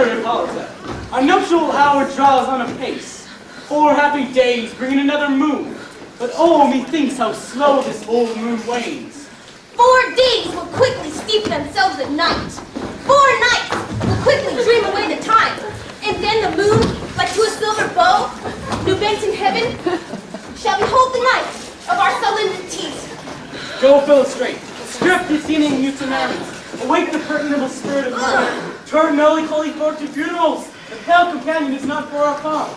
Mother Hippolyta, our nuptial hour draws on apace. 4 happy days bringing another moon. But oh, methinks how slow this old moon wanes. 4 days will quickly steep themselves in night. 4 nights will quickly dream away the time. And then the moon, like to a silver bow, new banked in heaven, shall behold the night of our solemnities. Go, Philostrate, strip the seeming mutineers. Awake the pertinable spirit of murder. Turn melancholy forth to funerals. The pale companion is not for our calm.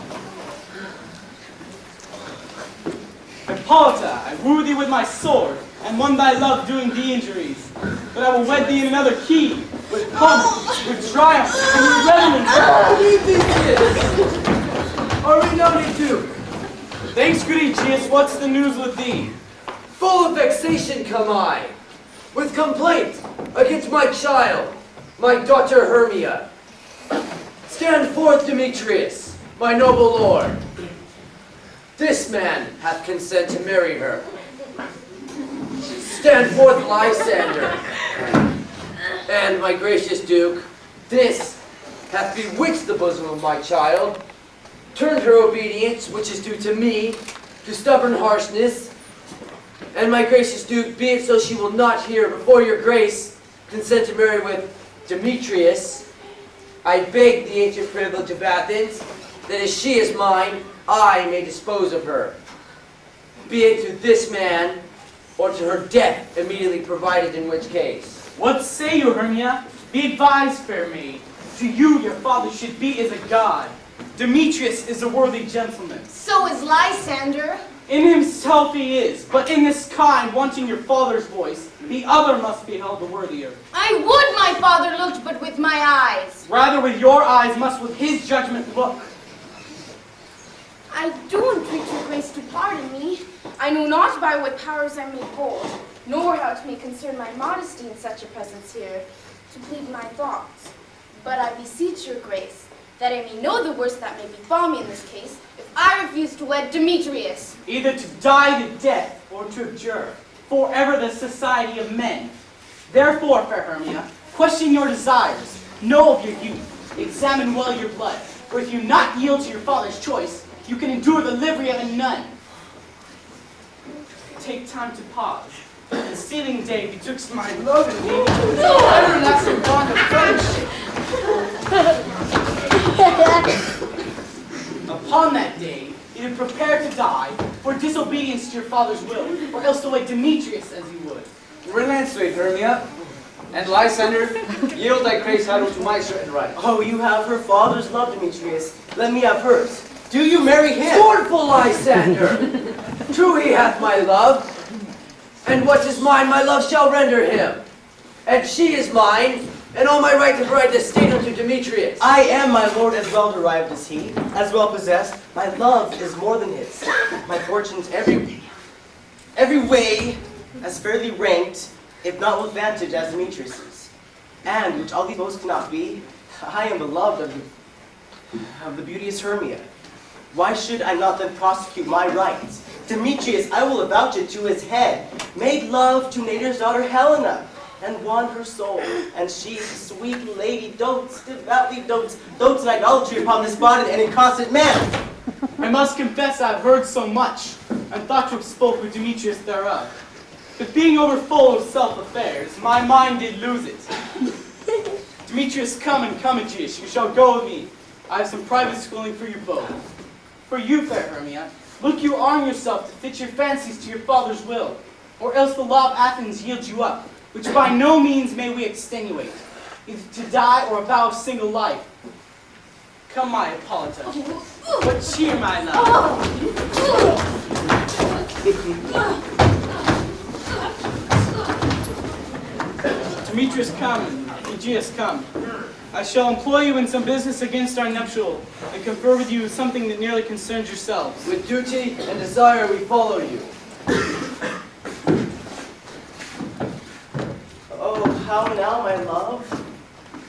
Hippolyta, I woo thee with my sword, and won thy love doing thee injuries. But I will wed thee in another key, with hope, with triumph, and with redolence. What do you think it is? Are we not a duke? Thanks, good Aegeus, what's the news with thee? Full of vexation come I, with complaint against my child, my daughter Hermia. Stand forth, Demetrius, my noble lord. This man hath consent to marry her. Stand forth, Lysander. And, my gracious duke, this hath bewitched the bosom of my child, turned her obedience, which is due to me, to stubborn harshness. And my gracious duke, be it so she will not hear before your grace consent to marry with Demetrius, I beg the ancient privilege of Athens, that as she is mine, I may dispose of her. Be it to this man, or to her death immediately provided, in which case. What say you, Hermia? Be advised, fair maid. To you, your father should be as a god. Demetrius is a worthy gentleman. So is Lysander. In himself he is, but in this kind, wanting your father's voice, the other must be held the worthier. I would my father looked but with my eyes. Rather with your eyes must with his judgment look. I do entreat your grace to pardon me. I know not by what powers I may hold, nor how it may concern my modesty in such a presence here, to plead my thoughts. But I beseech your grace, that I may know the worst that may befall me in this case, if I refuse to wed Demetrius. Either to die the death, or to abjure forever the society of men. Therefore, fair Hermia, question your desires, know of your youth, examine well your blood, for if you not yield to your father's choice, you can endure the livery of a nun. Take time to pause. The sealing day betwixt my love and thee, no everlasting bond of friendship. Upon that day, either prepare to die for disobedience to your father's will, or else to wed Demetrius as you would. Relent, sweet Hermia, and Lysander, yield thy grace idol to my certain right. Oh, you have her father's love, Demetrius. Let me have hers. Do you marry him? Scornful Lysander! True he hath my love, and what is mine my love shall render him. And she is mine, and all my right to provide the state unto Demetrius. I am my lord as well derived as he, as well possessed. My love is more than his. My fortunes every way as fairly ranked, if not with vantage as Demetrius's. And, which all these boasts cannot be, I am beloved of the beauteous Hermia. Why should I not then prosecute my rights? Demetrius, I will avouch it to his head, made love to Nader's daughter Helena, and won her soul. And she, sweet lady, dotes, devoutly dotes in idolatry upon this body and inconstant man. I must confess I've heard so much, and thought to have spoke with Demetrius thereof. But being overfull of self-affairs, my mind did lose it. Demetrius, come, Aegeus, you shall go with me. I have some private schooling for you both. For you, fair Hermia, look you arm yourself to fit your fancies to your father's will, or else the law of Athens yields you up, which by no means may we extenuate, either to die or a vow of single life. Come, my Hippolyta, but cheer, my love. Demetrius, come, Aegeus, come. I shall employ you in some business against our nuptial, and confer with you something that nearly concerns yourselves. With duty and desire we follow you. Oh, how now, my love?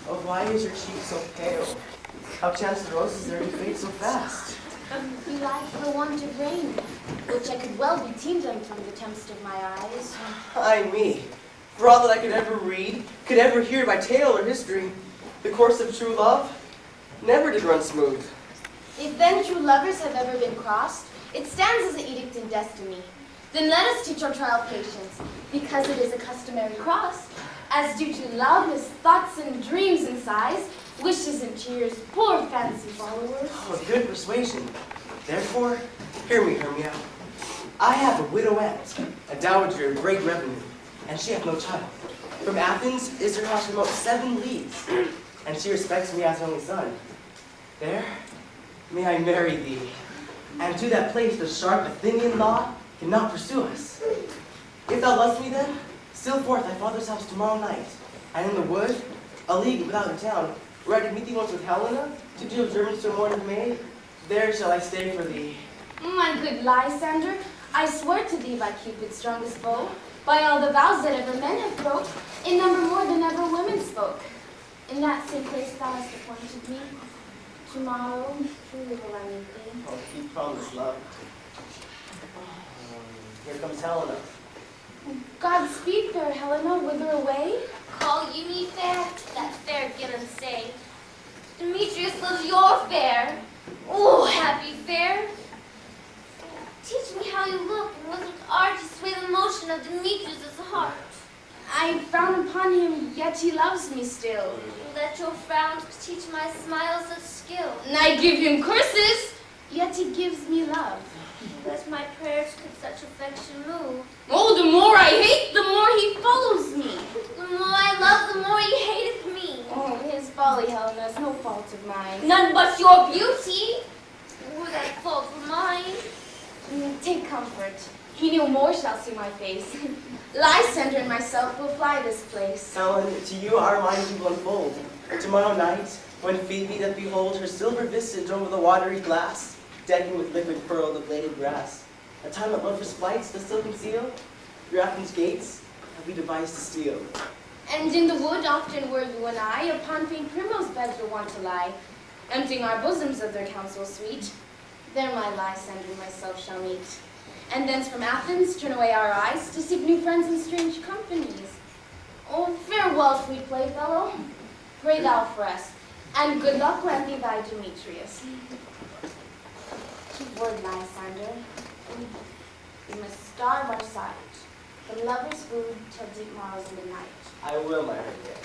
Oh, why is your cheek so pale? How chance the roses there to fade so fast? Belike for want of rain, which I could well be teemed on from the tempest of my eyes. Ay me, for all that I could ever read, could ever hear by tale or history, the course of true love, never did run smooth. If then true lovers have ever been crossed, it stands as an edict in destiny. Then let us teach our trial patience, because it is a customary cross, as due to loudness, thoughts and dreams and sighs, wishes and tears, poor fancy followers. Oh, good persuasion. Therefore, hear me, Hermia. I have a widow aunt, a dowager of great revenue, and she hath no child. From Athens is her house remote 7 leagues, and she respects me as her only son. There may I marry thee, and to that place the sharp Athenian law cannot pursue us. If thou lovest me then, sail forth thy father's house tomorrow night, and in the wood, a league without the town, where I did meet thee once with Helena, to do observance to a morning maid, there shall I stay for thee. My good Lysander, I swear to thee by Cupid's strongest bow, by all the vows that ever men have broke, in number more than ever women spoke. In that same place thou hast appointed me, tomorrow truly will I meet thee. Oh, keep promise, love. Here comes Helena. Godspeed, fair Helena, whither away? Call you me fair? That fair get unsay. Demetrius loves your fair. Oh, happy fair. Teach me how you look, and with what art you sway the motion of Demetrius' heart. I frown upon him, yet he loves me still. Let your frowns teach my smile such skill. And I give him curses, yet he gives me love. Let my prayers could such affection move. Oh, the more I hate, the more he follows me. The more I love, the more he hateth me. Oh, his folly, Helena, is no fault of mine. None but your beauty. Were that fault were mine. Take comfort. He no more shall see my face. Lysander and myself will fly this place. Helen, to you our minds will unfold. Tomorrow night, when Phoebe doth behold her silver visage over the watery glass, decking with liquid pearl the bladed grass, a time of lovers' flights does still conceal, your Athens gates have we devised to steal. And in the wood often were you and I, upon faint primrose beds were wont to lie, emptying our bosoms of their counsel sweet. There my Lysander and myself shall meet. And thence from Athens turn away our eyes to seek new friends in strange companies. Oh, farewell, sweet playfellow. Pray thou for us, and good luck grant thee thy Demetrius. Keep word, Lysander. We must starve our sight, from lovers' food till deep morrow's midnight. I will, my Hermia.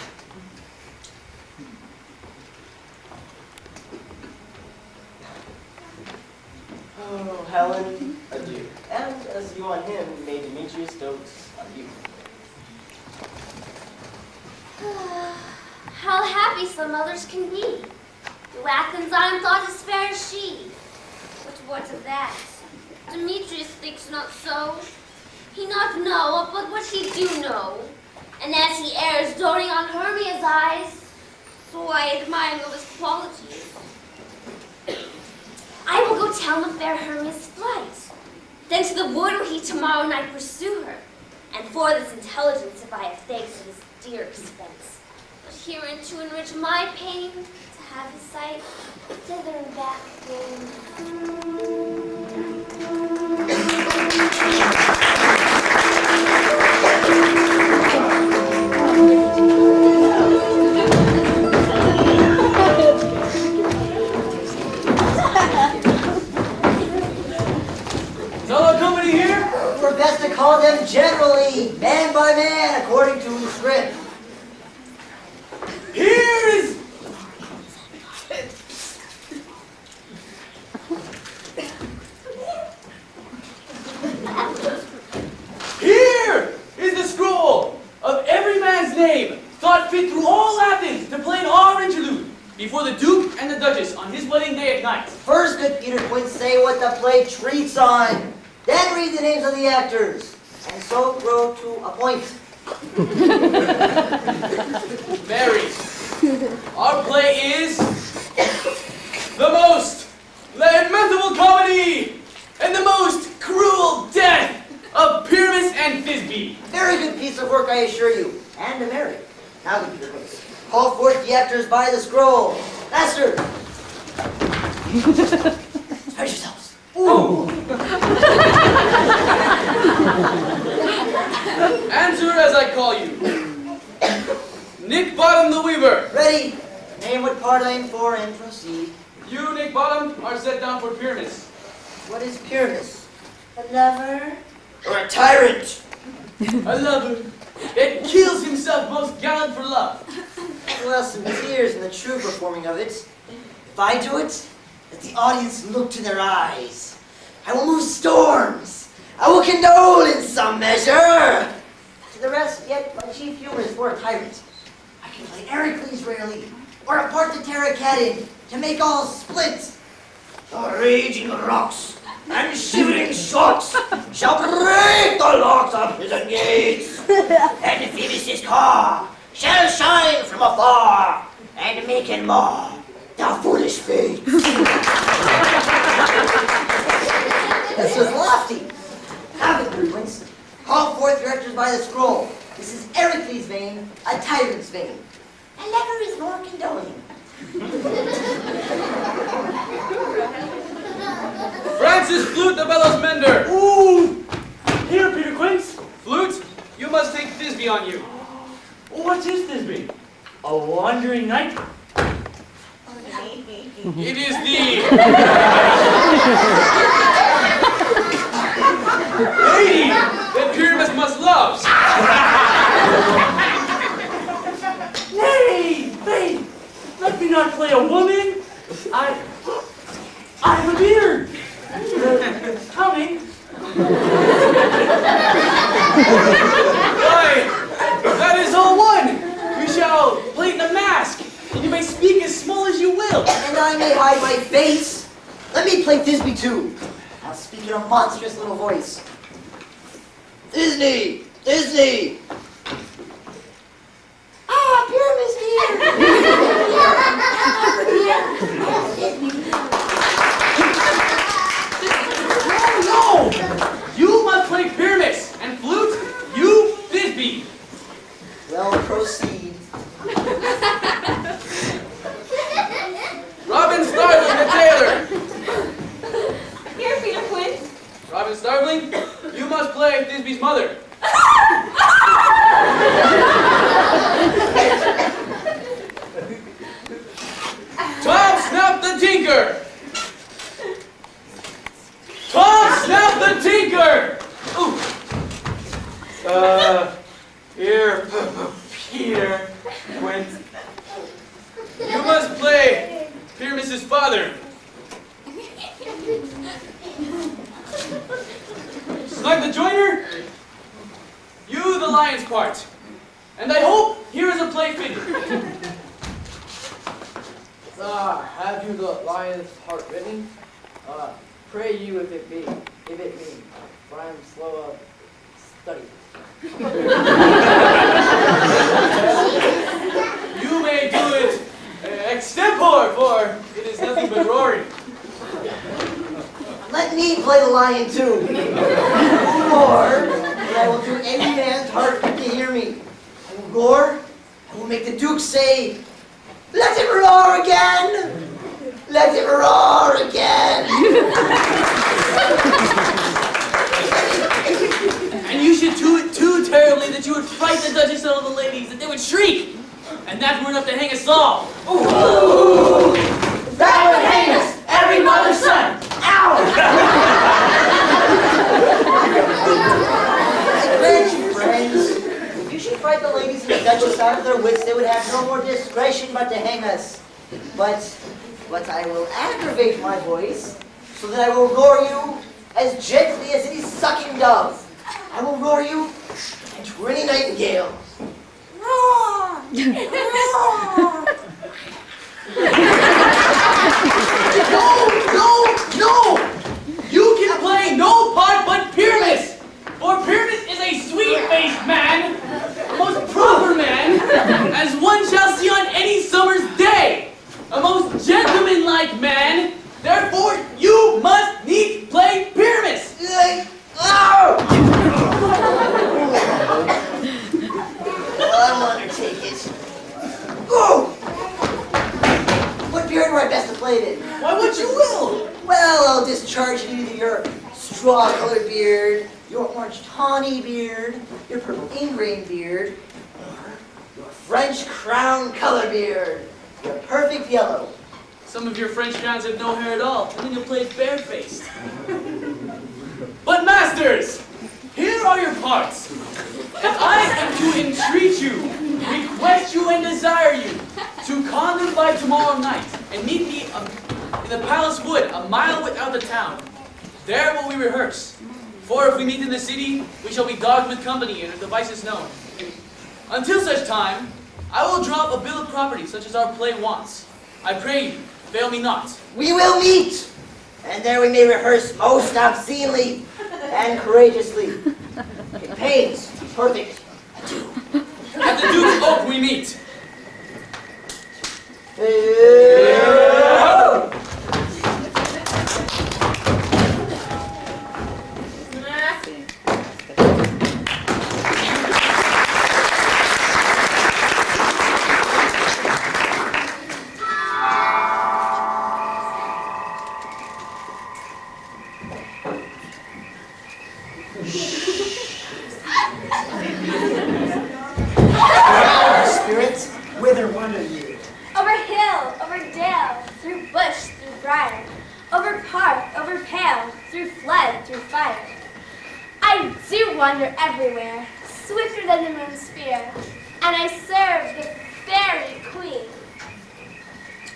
Oh, Helen, adieu. And as you on him, may Demetrius dote on you. How happy some others can be. Do Athens I'm thought as fair as she. But what of that? Demetrius thinks not so. He not know but what he do know. And as he errs, doting on Hermia's eyes, so I admire of his qualities. I will go tell the fair Hermia's flight. Then to the wood will he tomorrow night pursue her. And for this intelligence, if I have thanks to his dear expense. But herein to enrich my pain, to have his sight, thither and back again. Fellow company here? We're best to call them generally, man by man, according to script. Here is... Here is the scroll of every man's name, thought fit through all Athens to play an our interlude before the Duke and the Duchess on his wedding day at night. First, good Peter Quint, say what the play treats on. Then read the names of the actors. And so grow to a point. Mary, our play is the most lamentable comedy and the most cruel death of Pyramus and Thisbe. Very good piece of work, I assure you. And a merry. Now, good Peter Quint, call forth the actors by the scroll. Master! Spread yourselves. Ooh. Answer as I call you. Nick Bottom the Weaver. Ready? ascertain what part I am for and proceed. You, Nick Bottom, are set down for Pyramus. What is Pyramus? A lover? Or a tyrant? A lover that kills himself most gallant for love. Well, some tears in the true performing of it. If I do it, let the audience look to their eyes. I will move storms. I will condole in some measure. To the rest, yet my chief humor is for a tyrant. I can play Ericles rarely, or a part to tear a cat in, to make all split. The raging rocks and shivering shocks shall break the locks of prison gates, and Phoebus' car shall shine from afar, and make him more the foolish fate. This was lofty. Have it, Bruins. Call forth your actors by the scroll. This is Ericles' vein, a tyrant's vein. A lover is more condoling. Francis Flute, the bellows mender. Ooh! Here, Peter Quince. Flute, you must take Thisbe on you. What is Thisbe? A wandering knight? It is the lady that Pyramus must love. Nay! Let me not play a woman! I have a beard! Coming! Why, that is all one. We shall play the mask, and you may speak as small as you will. And I may hide my face. Let me play Thisbe too. I'll speak in a monstrous little voice. Disney! Disney! Ah, Pyramus dear! No! You must play Pyramus, and Flute, you Thisbe. Well, proceed. Robin Starveling, the tailor. Here, Peter Quince. Robin Starveling, you must play Thisbe's mother. Tom Snap the Tinker! Tom Snap the Tinker! Ooh. Here, Peter Quince. You must play Pyramus's father. Snug the Joiner, you the lion's part. And I hope here is a play fitting. Have you the lion's heart written? Pray you if it be, for I am slow of study. You may do it extempore, for it is nothing but roaring. Let me play the lion too. Or I will do any man's heart to hear me. I will roar. I will make the Duke say, "Let him roar again! Let him roar again!" And you should do it too terribly that you would fright the Duchess and all the ladies, that they would shriek. And that were enough to hang us all. Ooh. That would hang us, every mother's son. Ow! I grant you, friends, if you should fright the ladies and the Duchess out of their wits, they would have no more discretion but to hang us. But I will aggravate my voice, so that I will roar you as gently as any sucking dove. I will roar you into any nightingale. Roar! Roar! No! You can play no part but Pyramus! For Pyramus is a sweet-faced man, a most proper man, as one shall see on any summer's day, a most gentlemanlike man, therefore you must needs play Pyramus! Well, I will undertake it. Oh! What period were I best to play it in? Why, what you will! Well, I'll discharge you to your straw-colored beard, your orange tawny beard, your purple ingrain beard, or your French crown color beard. You're perfect yellow. Some of your French crowns have no hair at all, and then you'll play barefaced. But masters, here are your parts. And I am to entreat you, request you and desire you, to come in by tomorrow night, and meet me in the palace wood, a mile without the town. There will we rehearse. For if we meet in the city, we shall be dogged with company and our devices known. Until such time, I will draw up a bill of property such as our play wants. I pray you, fail me not. We will meet, and there we may rehearse most obscenely and courageously. Campaigns, perfect. Adieu. At the Duke's Oak we meet. Spirits, whither wander you? Over hill, over dale, through bush, through briar, over park, over pale, through flood, through fire. I do wander everywhere, swifter than the moon's spear, and I serve the fairy queen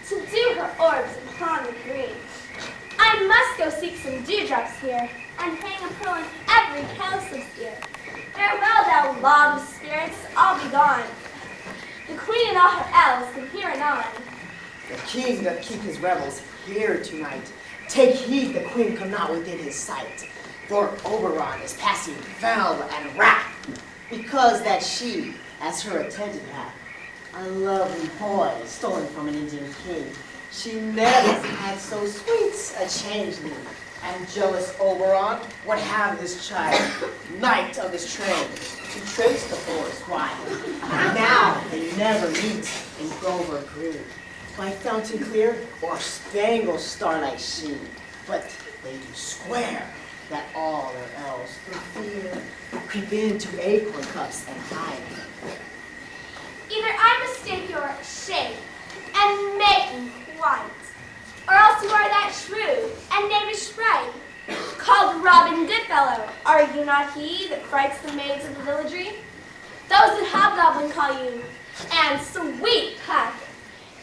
to do her orbs upon the green. I must go seek some dewdrops here, and hang a pearl in every cowslip's ear. Farewell, thou mob of spirits, all be gone. The queen and all her elves can hear anon. The king doth keep his revels here tonight. Take heed the queen come not within his sight. For Oberon is passing fell and wrath, because that she, as her attendant hath, a lovely boy stolen from an Indian king. She never had so sweet a changeling. And jealous Oberon would have this child, knight of his train, to trace the forest wide. Now they never meet in grove or green, by fountain clear or spangled starlight sheen. But they do swear that all their elves for fear creep into acorn cups and hide. Either I mistake your shape and making white, or else you are that shrewd and knavish sprite, called Robin Goodfellow. Are you not he that frights the maids of the villagery? Those that hobgoblin call you, and sweet Puck.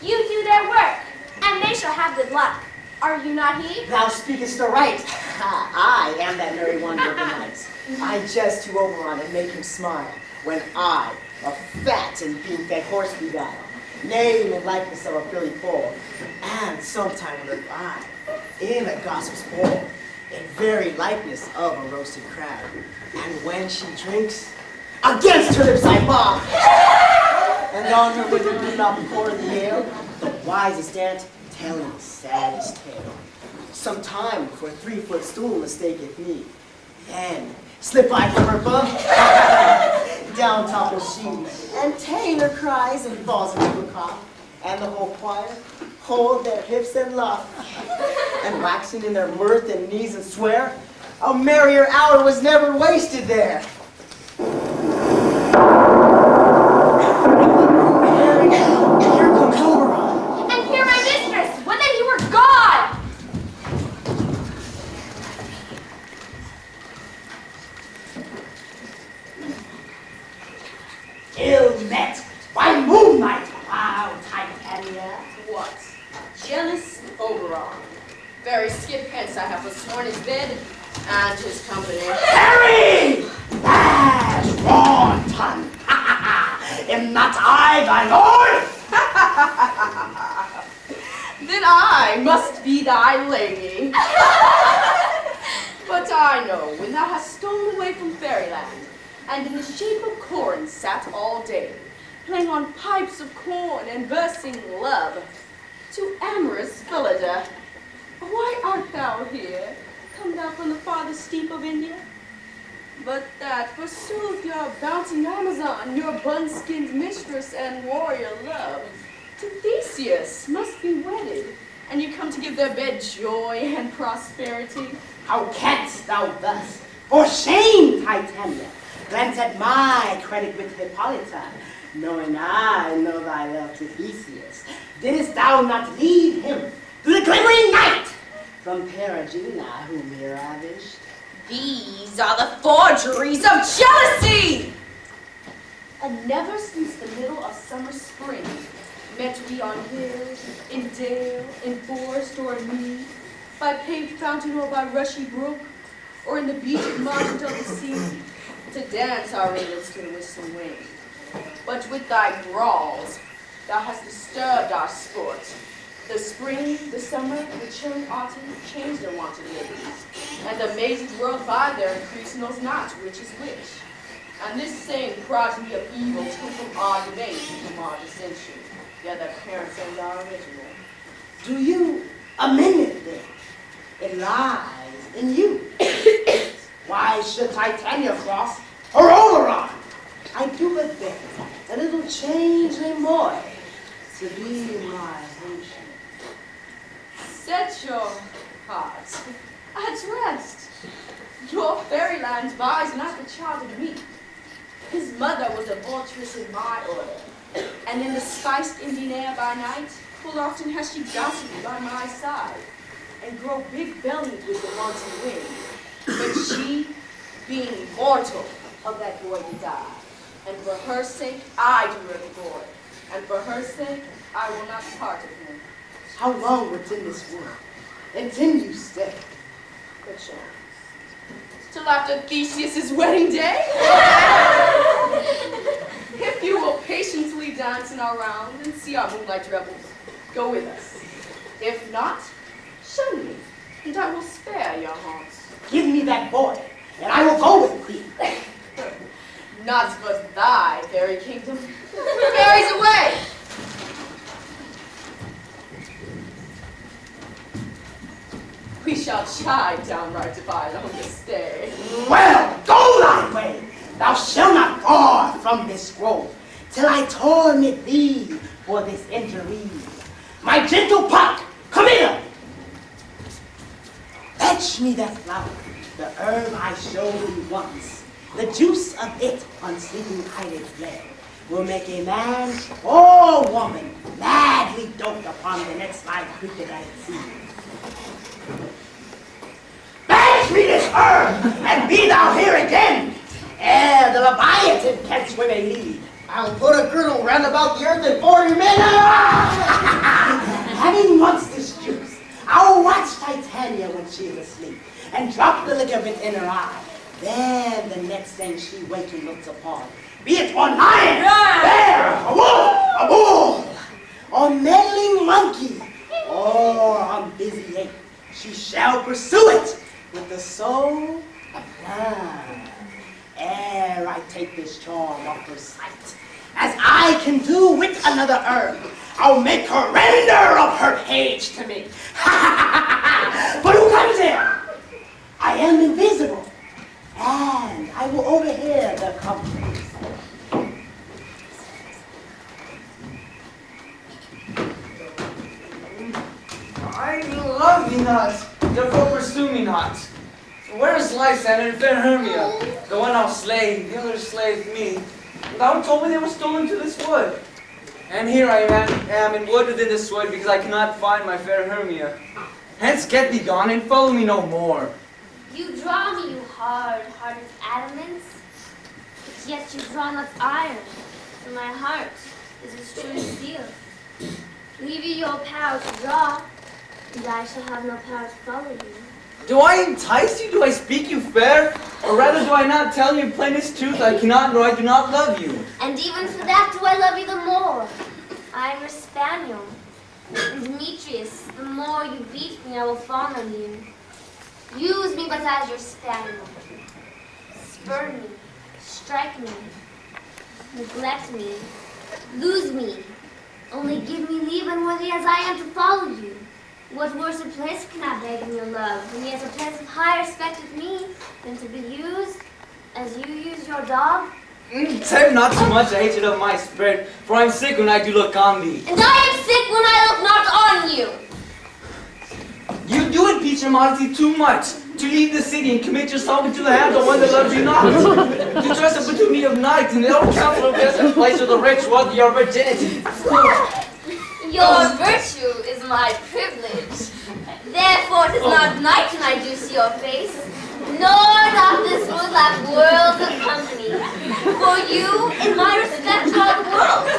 You do their work, and they shall have good luck. Are you not he? Thou speakest aright. I am that merry wonder of the night. I jest to Oberon and make him smile, when I, a fat and bean-fed horse beguile, name and likeness of a billy foal, and sometime look I, in a gossip's bowl, in very likeness of a roasted crab. And when she drinks, against her lips I mock, and on her withered do not pour the ale, the wisest aunt telling the saddest tale. Sometime for a 3-foot stool mistaketh me, then slip I from her bump, down topples she, and Taylor cries and falls into a cough, and the whole choir hold their hips and laugh, and waxing in their mirth and knees and swear, a merrier hour was never wasted there. Here comes Oberon. And hear my mistress, would that he were gone! Ill met by moonlight, proud Titania. What? Jealous Oberon. Very skip hence I have forsworn his bed and his company. Harry! Rash, wanton! Am not I thy lord? Then I must be thy lady. But I know when thou hast stolen away from fairyland, and in the shape of corn sat all day, playing on pipes of corn and versing love to amorous Phillida. Why art thou here, come thou from the farthest steep of India? But that, forsooth, your bouncing Amazon, your bun-skinned mistress and warrior love, to Theseus must be wedded, and you come to give their bed joy and prosperity. How canst thou thus? For shame, Titania! Glance at my credit with Hippolyta. knowing I know thy love to Theseus, didst thou not lead him to the glimmering night from Perigena, whom he ravished? These are the forgeries of jealousy! And never since the middle of summer spring met we on hill, in dale, in forest, or in mead, by paved fountain or by rushy brook, or in the beached margin of the sea, to dance our ravens to the whistling wind. But with thy brawls, thou hast disturbed our sport. The spring, the summer, the chilling autumn changed their wonted liberties, and the amazing world by their increase knows not which is which. And this same progeny of evil took from our debate from our dissension, yet their parents and our original. Do you amend it then? It lies in you. Why should Titania cross her Oberon? I do but beg a little changeling boy to be my patient. Set your heart at rest. Your fairyland buys not the child of me. His mother was a vulturess in my order, and in the spiced Indian air by night, full often has she gossiped by my side, and grow big-bellied with the wanton wind. But she, being mortal, of that boy to die. And for her sake, I do rear the boy, and for her sake, I will not part with him. How long within this world? Intend you stay? Perchance. Till after Theseus' wedding day? If you will patiently dance in our round and see our moonlight revels, go with us. If not, shun me, and I will spare your haunts. Give me that boy, and I will go with thee. Not but thy fairy kingdom. Fairies away! We shall chide downright if I longer stay. Well, go thy way. Thou shalt not fall from this grove till I torment thee for this interreed. My gentle Puck, come hither. Fetch me that flower, the herb I showed thee once. The juice of it on sleeping eyelids bled will make a man or woman madly dote upon the next live creature that it sees. Fetch me this herb, and be thou here again, ere the Leviathan can swim a lead. I'll put a girdle round about the earth in 40 minutes. Having once this juice, I'll watch Titania when she is asleep, and drop the liquor in her eye. Then the next thing she waking looks upon, be it one lion, bear, a wolf, a bull, or meddling monkey, or a busy ape, she shall pursue it with the soul of love. Ere I take this charm off her sight, as I can do with another herb, I'll make her render of her page to me. But who comes here? I am invisible, and I will overhear the conference. I love thee not, therefore pursue me not. Where is Lysander and fair Hermia? The one I'll slay, the other slayeth me. Thou told me they were stolen to this wood. And here I am in wood within this wood, because I cannot find my fair Hermia. Hence get thee gone, and follow me no more. You draw me, you hard-hearted adamants, but yet you draw not iron, for my heart is as true as steel. Leave you your power to draw, and I shall have no power to follow you. Do I entice you? Do I speak you fair? Or rather, do I not tell you plainest truth? I cannot, nor I do not love you. And even for that do I love you the more. I am your spaniel. And Demetrius, the more you beat me, I will fawn on you. Use me but as your spaniel. Spurn me, strike me, neglect me, lose me. Only give me leave unworthy as I am to follow you. What worse a place can I beg in your love, when he has a place of higher respect with me, than to be used as you use your dog? Tempt not too much the hatred of my spirit, for I am sick when I do look on thee. And I am sick when I look not on you. You do impeach your modesty too much. To leave the city and commit yourself into the hands of one that loves you not. To trust the bitumen of night in the old council of desert place of the rich worth your virginity. Your virtue is my privilege. Therefore, it is not night when I do see your face, nor doth this wood lack worlds of company. For you, in my respect, are the world.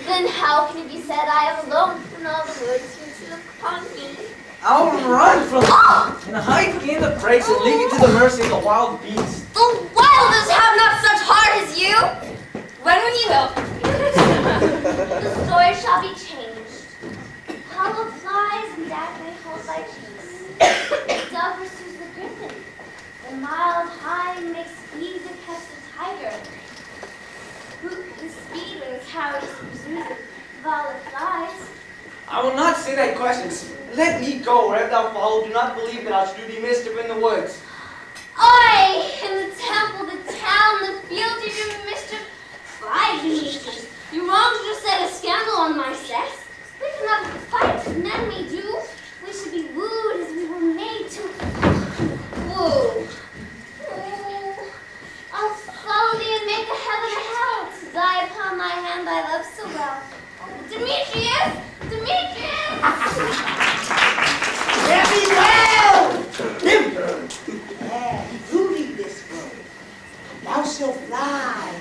Then how can it be said I am alone when all the woods seem to look upon me? I'll run from and hide in the breaks and leave you to the mercy of the wild beasts. The wildest have not such heart as you. When you will, the story shall be changed. Hollow flies and that may hold thy peace. The dove pursues the griffin. The mild hind makes speed to catch the tiger. His speed when cowardice pursues the violet flies. I will not say thy questions. Let me go wherever thou follow. Do not believe that I should do thee mischief in the woods. I, in the temple, the town, the field, you do mischief. Fly, Demetrius. You wronged to set a scandal on my sex. We cannot fight as men may do. We should be wooed as we were made to woo. Oh, I'll follow thee and make a heaven a hell to die upon my hand I love so well. Demetrius! Demetrius! Very well! Timber! Yeah, you leave this road. Thou shalt fly,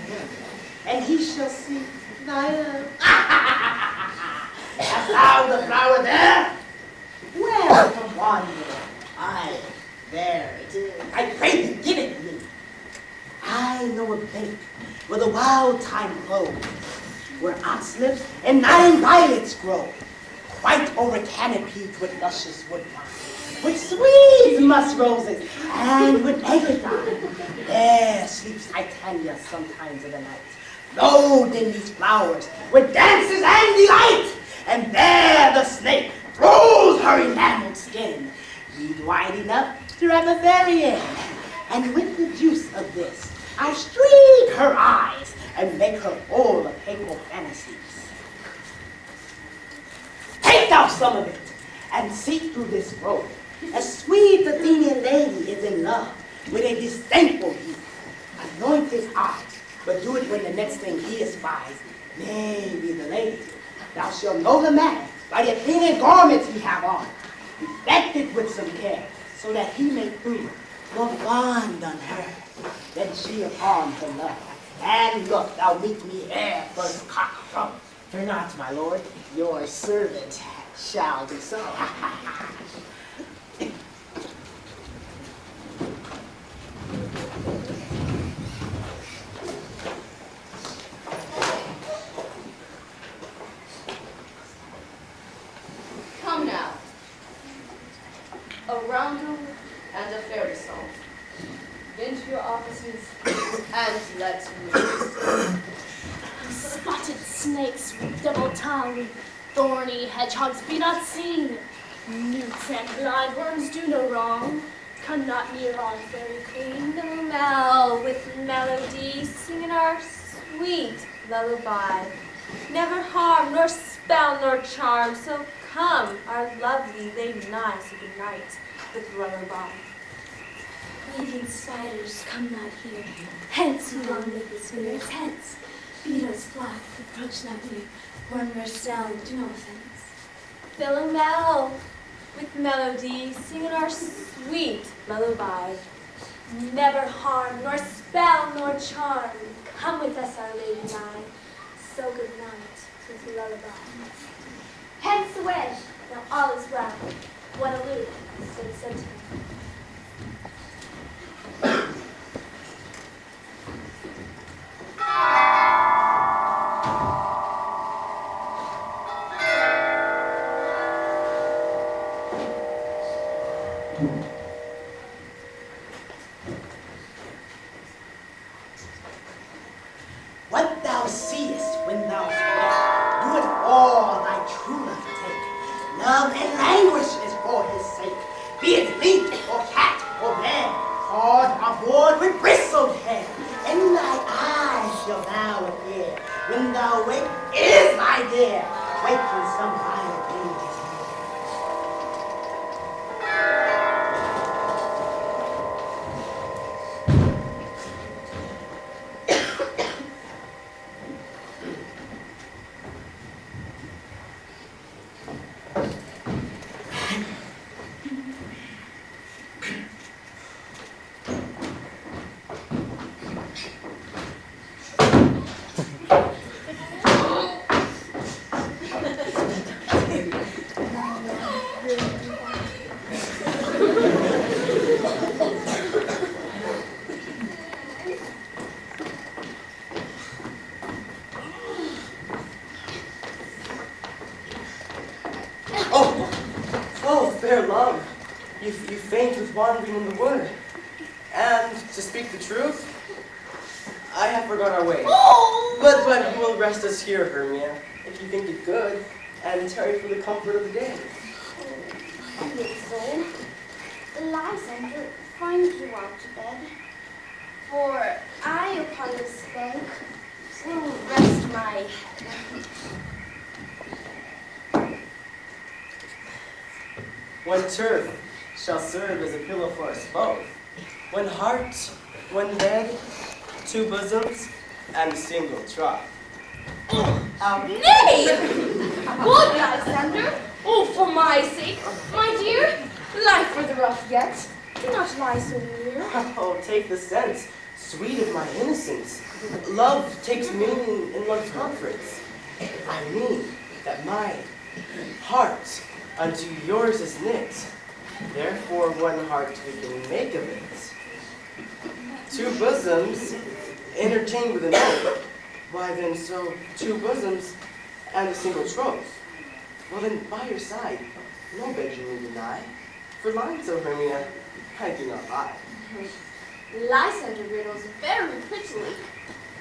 and he shall see thy love. Hast thou the flower there? Well, come on there. Aye, there it is. I pray thee, give it me. I know a bank where the wild thyme flows, where oxlips and 9 violets grow, quite over canopied with luscious woodbine, with sweet musk roses, and with eglantine. There sleeps Titania sometimes of the night, clothed in these flowers, with dances and delight. And there the snake throws her enameled skin, reed wide enough to wrap a fairy in. And with the juice of this, I'll streak her eyes and make her full of hateful fantasies. Take thou some of it, and see through this robe. A sweet Athenian lady is in love with a disdainful youth. Anoint his eyes, but do it when the next thing he espies may be the lady. Thou shalt know the man by the Athenian garments he have on, reflected with some care, so that he may prove more fond on her than she upon her love. And look, thou meet me ere first cock crow. Fear not, my lord, your servant shall do so. Come now. A roundel and a fairy song. Into your offices and let me. Spotted snakes with double tongue, thorny hedgehogs be not seen. Newts and blind worms do no wrong, come not near our fairy queen. Mel with melody, singing our sweet lullaby. Never harm, nor spell, nor charm, so come, our lovely lady nigh, so good night with lullaby. Weaving spiders come not here, hence who long live the spinner's hence. Beetles flock, approach not near, murmurs sound, do no offense. Philomel with melody, singing our sweet lullaby. Never harm, nor spell, nor charm, come with us, our lady nigh, so good night with lullaby. Hence away, now all is well. What a loop, said sentiment. What thou seest when thou speak, do it all thy true love take. Love and languish is for his sake, be it link or cat or bear, hard or board with bristled hair. In thy eyes shall thou appear, when thou wake is thy dear, wake from some vile pain. fair love, you faint with wandering in the wood. And to speak the truth, I have forgot our way. But you will rest us here, Hermia, if you think it good, and tarry for the comfort of the day. So, Lysander, find you out to bed, for I upon this bank will rest my head. One turf shall serve as a pillow for us both. One heart, one bed, two bosoms, and a single trough. Nay! Good, Lysander. Oh, for my sake, my dear, lie further off yet. Do not lie so near. Oh, take the sense, sweet of my innocence. Love takes meaning in love's conference. I mean that my heart unto yours is knit. Therefore one heart we can make of it. Two bosoms entertained with an oath. Why then so two bosoms and a single troth. Well then by your side, no bed you may deny. For lying so, Hermia, I do not lie. Lysander riddles very prettily.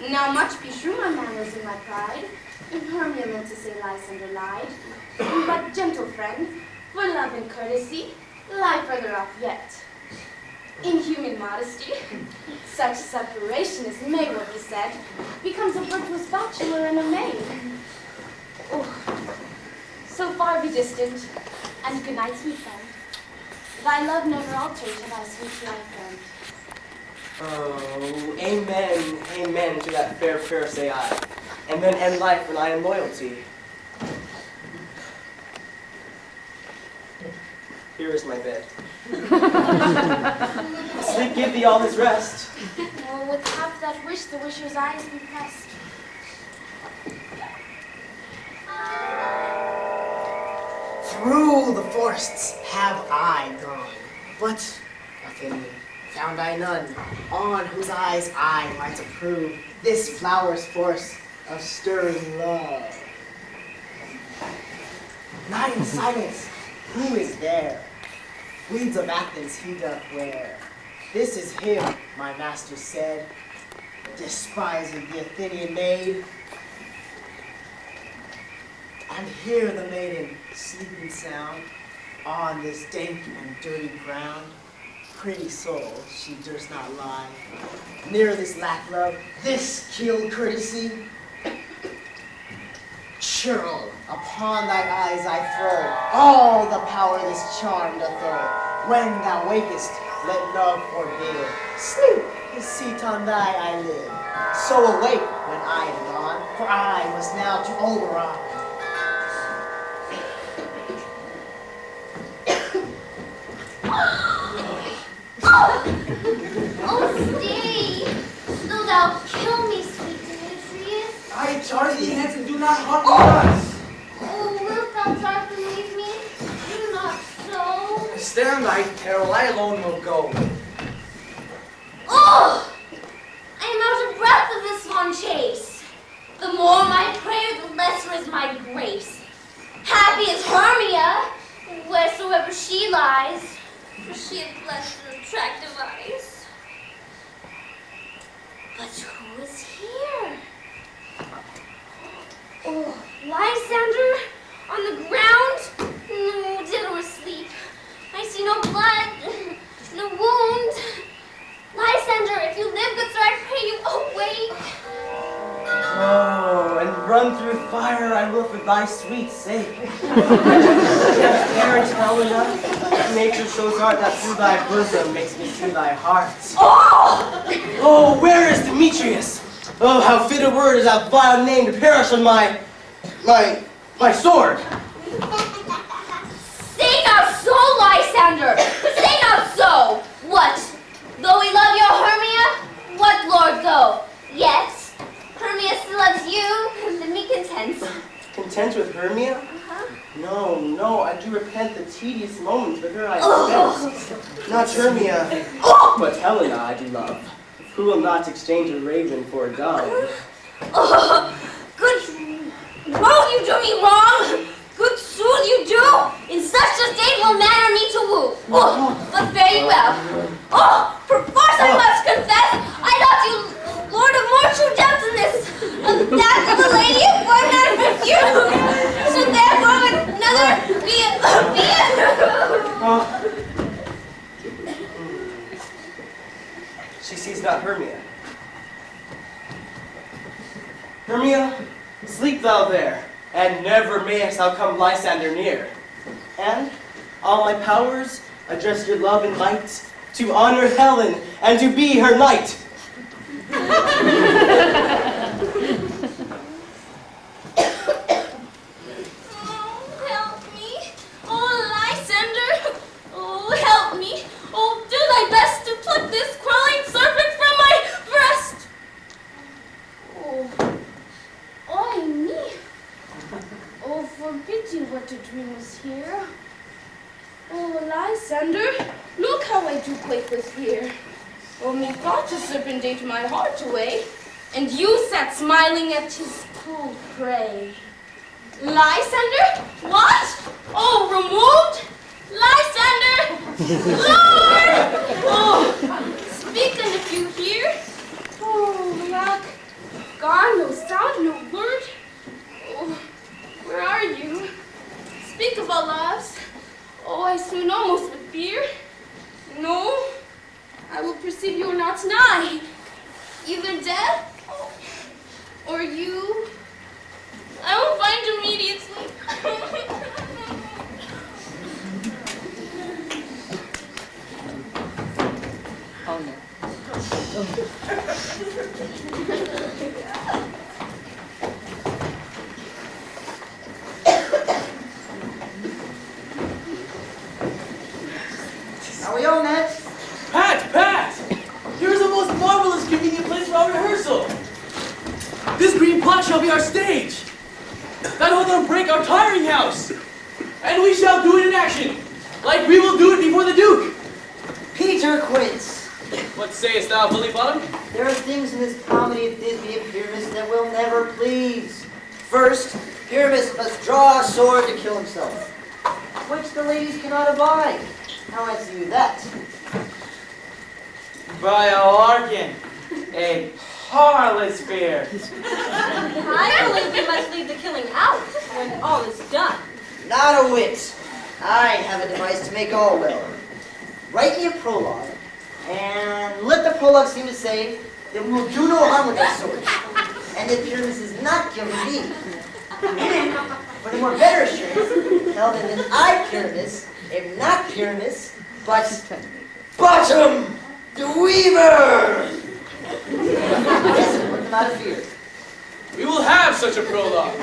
Now much be true my manners and my pride. In Hermia meant to say Lysander lied. But gentle friend, for love and courtesy, lie further off yet. In human modesty, such separation as may well be said, becomes a virtuous bachelor and a maid. Oh, so far be distant, and good night, sweet friend. Thy love never altered to thy sweet life, friend. Oh, amen, amen to that fair prayer say I, and then end life when I am loyalty. Here is my bed. Sleep give thee all his rest. Oh, with half that wish, the wisher's eyes be pressed. Through the forests have I gone, but nothing found I none, on whose eyes I might approve this flower's force of stirring love. Night and silence, who is there? Weeds of Athens he doth wear. This is him, my master said, despising the Athenian maid. And hear the maiden sleeping sound on this dank and dirty ground. Pretty soul, she durst not lie near this lack love, this kill courtesy. Churl, upon thy eyes I throw all the power this charm doth throw. When thou wakest, let love forbid. Sleep his seat on thy eyelid. So awake when I am gone, for I must now to Oberon. Oh, stay! Though thou kill me, sweet Demetrius. I charge thee hence and do not haunt me thus. Oh, wilt thou try to leave me? Do not so. Stand thy peril, I alone will go. Oh! I am out of breath of this long chase. The more my prayer, the lesser is my grace. Happy is Hermia, wheresoever she lies, for she hath blessed and attractive eyes. But who is here? Oh, Lysander, on the ground, no, dead or asleep. I see no blood, no wound. Lysander, if you live, good sir, I pray you awake. Oh, and run through fire I will for thy sweet sake. Parents, Helena, nature shows art that through thy bosom makes me to thy heart. Oh, where is Demetrius? Oh, how fit a word is that vile name to perish on my sword. Say not so, Lysander! Say not so! What? Though we love your Hermia? What, Lord, go? Yet, Hermia still loves you, and then be content. Content with Hermia? No, no, I do repent the tedious moments with her I spent. Not Hermia, but Helena I do love, who will not exchange a raven for a dove. Good, won't you do me wrong? Good soon you do, in such precious dame will manner me to woo. Oh, but very well. Oh, perforce I must confess, I thought you lord of more true gentleness, that of a lady were not refused. Should therefore another be She sees not Hermia. Hermia, sleep thou there, and never mayest thou come Lysander near. And all my powers address your love and might to honor Helen and to be her knight. help me. Oh, Lysander. Oh, help me. Oh, do thy best to pluck this crawling serpent from my breast. Oh, me. Oh, forbid you what to dream was here. Oh, Lysander, look how I do quake with fear. Oh, methought the serpent ate my heart away, and you sat smiling at his cold prey. Lysander? What? Oh, removed? Lysander! Lord! Oh, speak then if you hear. Oh, lack, gone, no sound, no word. Oh, where are you? Speak of our lives. Oh, I swoon almost with fear. No, I will perceive you are not nigh. Even death? Oh, or you? I will find immediately. Oh no. Are we on that? Pat! Here's the most marvelous, convenient place for our rehearsal. This green plot shall be our stage. That will break our tiring house. And we shall do it in action, like we will do it before the Duke. Peter Quince. What sayest thou, Bully Bottom? There are things in this comedy of Thisbe and Pyramus that will never please. First, Pyramus must draw a sword to kill himself, which the ladies cannot abide. How answer you that? By a larkin, a harlot's fear. I believe we must leave the killing out when all is done. Not a whit. I have a device to make all well. Write me a prologue, and let the prologue seem to say that we will do no harm with that sword, and that Pyramus is not killing me. For the more better assurance, tell them that I, Pyramus, am not Pyramus, but Bottom the Weaver! Yes, put them out of fear. We will have such a prologue.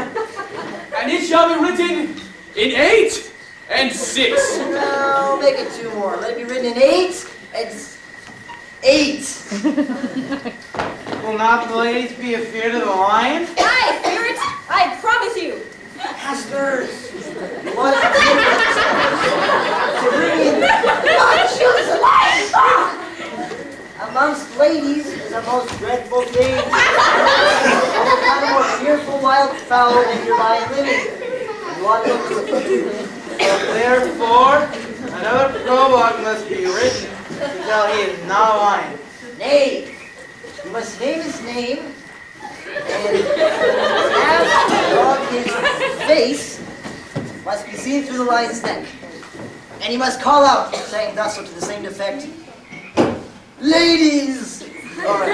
And it shall be written in 8 and 6. No, make it 2 more. Let it be written in 8 and 8. Will not the ladies be afeard of the lion? I fear it, I promise you. Masters, what a to bring in not choose life amongst ladies is a most dreadful thing. What kind of more fearful wild fowl than your lion living? You ought to look to it. Therefore, another prologue must be written to tell he is not a lion. Nay, you must name his name and half of his face must be seen through the lion's neck. And he must call out, saying thus or to the same effect, "Ladies, or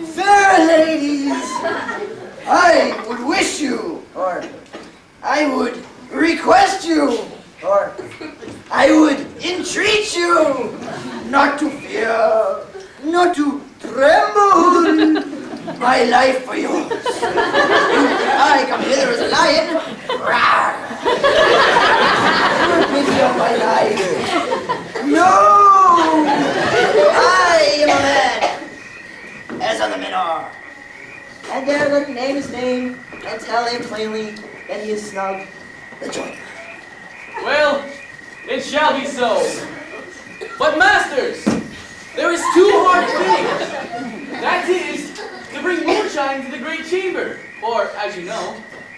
fair ladies, I would wish you, or I would request you, or I would entreat you not to fear, not to tremble. My life for yours. I come hither as a lion. Rawr. Have pity on my life. No! I am a man, as other men are. And there let him name his name and tell him plainly that he is snug the joint. Well, it shall be so. But masters, there is 2 hard things. That is, to bring moonshine to the great chamber. For, as you know,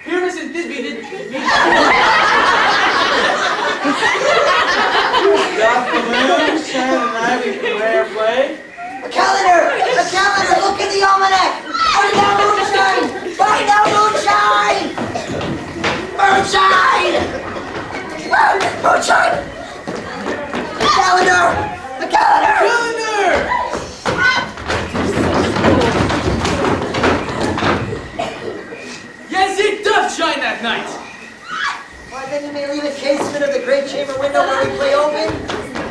Pyramus and Thisbe did... Got the moonshine and ivy rare play. A calendar! A calendar! Look at the almanac! Find out moonshine! Find out moonshine! Moonshine! Moonshine! The calendar! The calendar! Calendar! Yes, it doth shine that night. Why, then you may leave a casement of the great chamber window where we play open,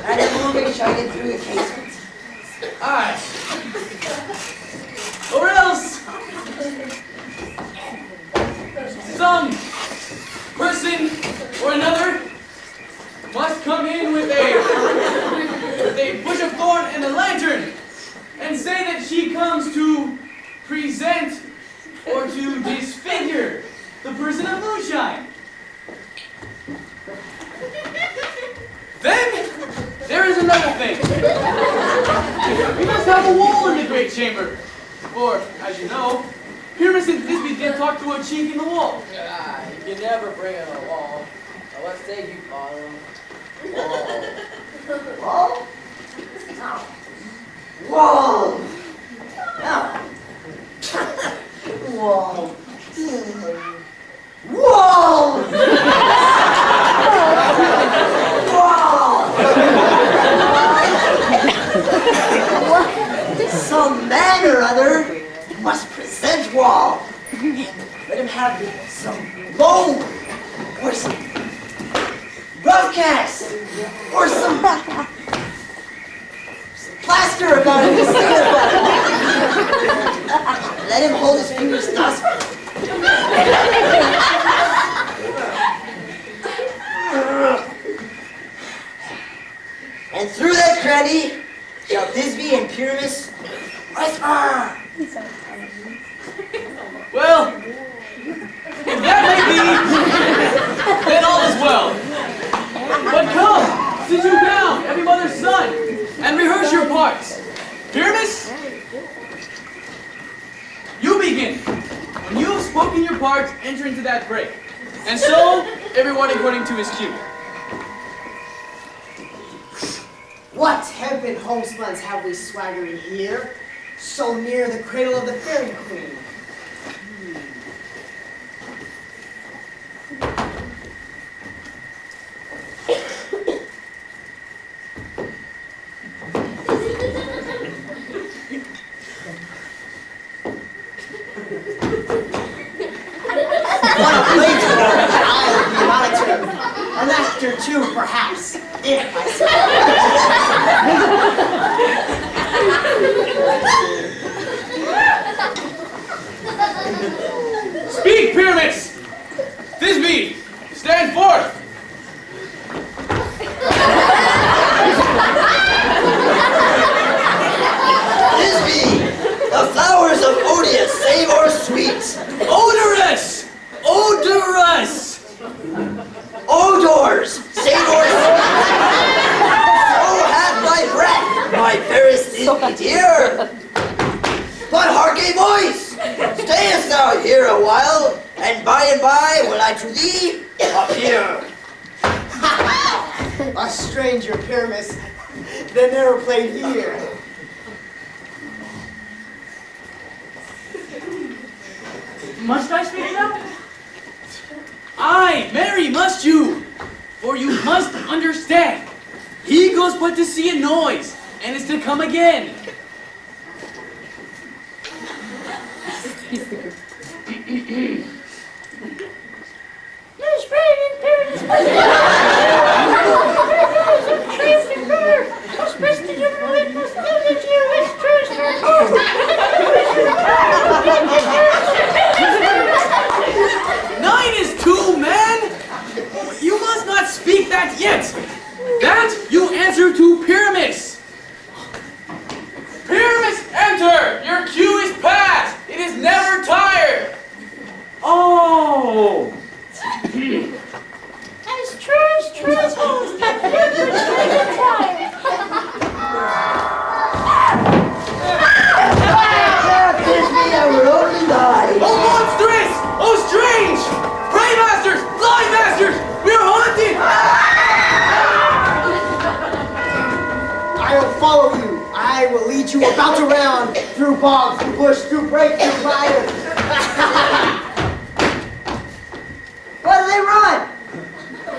and the moon may shine in through the casement. Aye. Or else, some person or another must come in with a bush of thorn and a lantern and say that she comes to present or to disfigure the person of moonshine. Then there is another thing. We must have a wall in the great chamber. For, as you know, Pyramus and Thisbe did talk to a chink in the wall. You can never bring in a wall. Now, what say you call them? Wall? Wall! Now. Wall. Wall! Some man or other must present Wall. Let him have some bone, or some rough cast, or some plaster about him to signify. Let him hold his fingers thus. And through that cranny shall Thisbe and Pyramus whisper. Well, if that may be, then all is well. But come, sit you down, every mother's son, and rehearse your parts. Pyramus, you begin. When you have spoken your parts, enter into that break. And so, everyone according to his cue. What hempen homespuns have we swaggering here, so near the cradle of the fairy queen? What a playful child The monitor, and laughter too, perhaps, if I Speak, Pyramus! Thisbe, stand forth! Thisbe, the flowers of odious, save or sweet. Odorous! Odorous! Odors, save or sweet. So hath thy breath, my fairest Thisbe dear. But hark a voice! Stayest thou here a while, and by will I to thee appear. a stranger, Pyramus, that never played here. Must I speak now? Aye, marry must you, for you must understand. He goes but to see a noise, and is to come again. Nine is two, man! You must not speak that yet! That you answer to Pyramus! Pyramus, enter! Your cue is past! It is never tired! bogs, through bush, through break, through fire. Why do they run?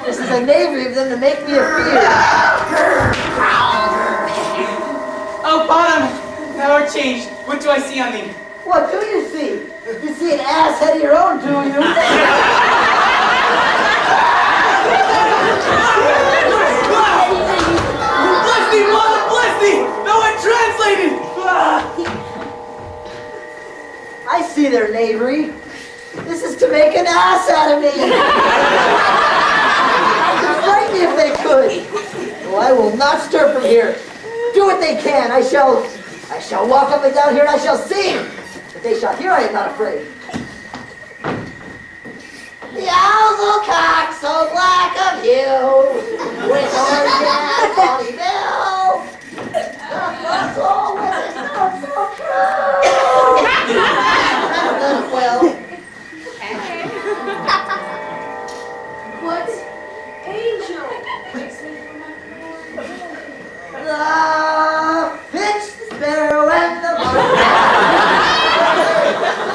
This is a knavery of them to make me afeard. Oh, bottom! Now we're changed. What do I see on thee? What do you see? You see an ass head of your own, do you? Bless thee, mother, bless thee! Thou art translated! I see their knavery. This is to make an ass out of me. To frighten me if they could. Oh, I will not stir from here. Do what they can. I shall walk up and down here and I shall sing. If they shall hear, I am not afraid. The owls will cock so black of hue, with orange and bonny bill. The first all with not so true. Well. What angel makes me from my The finch, the sparrow, and the lark.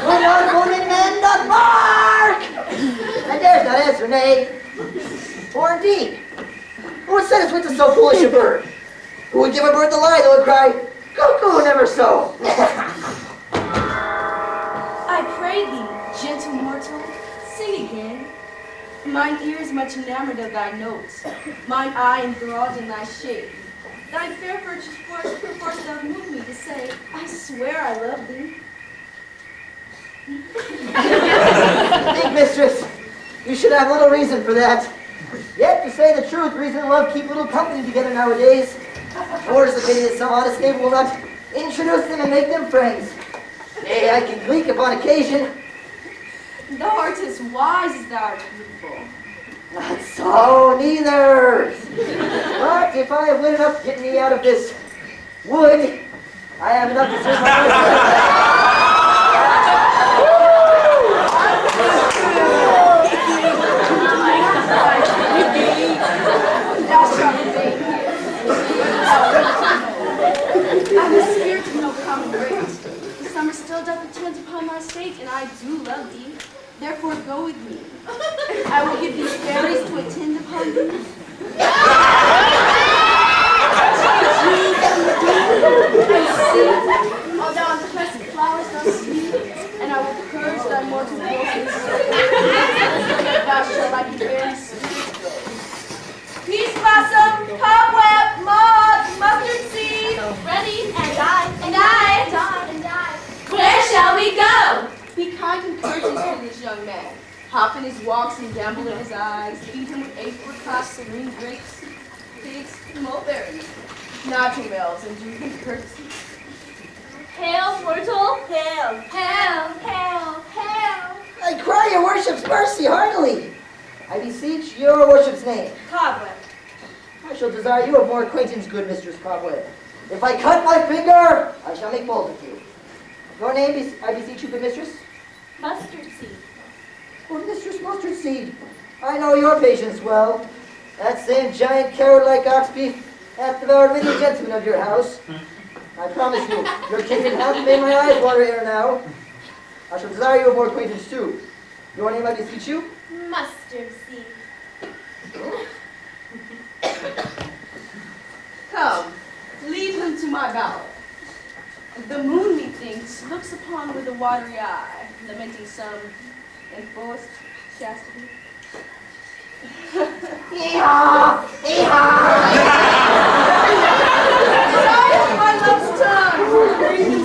When our morning men doth bark, and dares not answer nay, or indeed, who would set his wit to so foolish a bird? Who would give a bird the lie that would cry, cuckoo, never so? I pray thee, gentle mortal, sing again. Mine ear is much enamored of thy notes, mine eye enthralled in thy shape. Thy fair virtues perforce doth move me to say, I swear I love thee. Think, mistress, you should have little reason for that. Yet, to say the truth, reason and love keep little company together nowadays. Or is the pity that some honest knave will not introduce them and make them friends. Nay, I can gleek upon occasion. Thou art as wise as thou art beautiful. Not so, neither. But if I have wit enough to get me out of this wood, I have enough to serve my I'm the spirit of no common great. The summer still doth attend upon my state, and I do love thee. Therefore go with me. I will give these fairies to attend upon thee. And see, all thou unpleasant flowers thou sleep, and I will purge thy mortal wilful soul. Yet thou shalt like a very sweet go. Peace blossom, cobweb, moth, mustard seed. Ready? And I. Where shall we go? Be kind and courteous to this young man. Hop in his walks and gamble in his eyes. Feed him with apricots, serene grapes, figs, and mulberries. Nod to Mills and do him courtesy. Hail, mortal. Hail. Hail. Hail. Hail. I cry your worship's mercy heartily. I beseech your worship's name. Cobweb. I shall desire you of more acquaintance, good Mistress Packwood. If I cut my finger, I shall make bold with you. Your name, I beseech you, good mistress? Mustard seed. Oh, Mistress Mustard Seed, I know your patience well. That same giant carrot-like ox beef hath devoured many a gentleman of your house. I promise you, your kindred hath made my eyes water ere now. I shall desire you of more acquaintance too. Your name, I beseech you? Mustard seed. Come, lead him to my bower. The moon, methinks, looks upon with a watery eye, lamenting some enforced chastity. Hee-haw! Hee-haw! Silence, my love's tongue! Breathe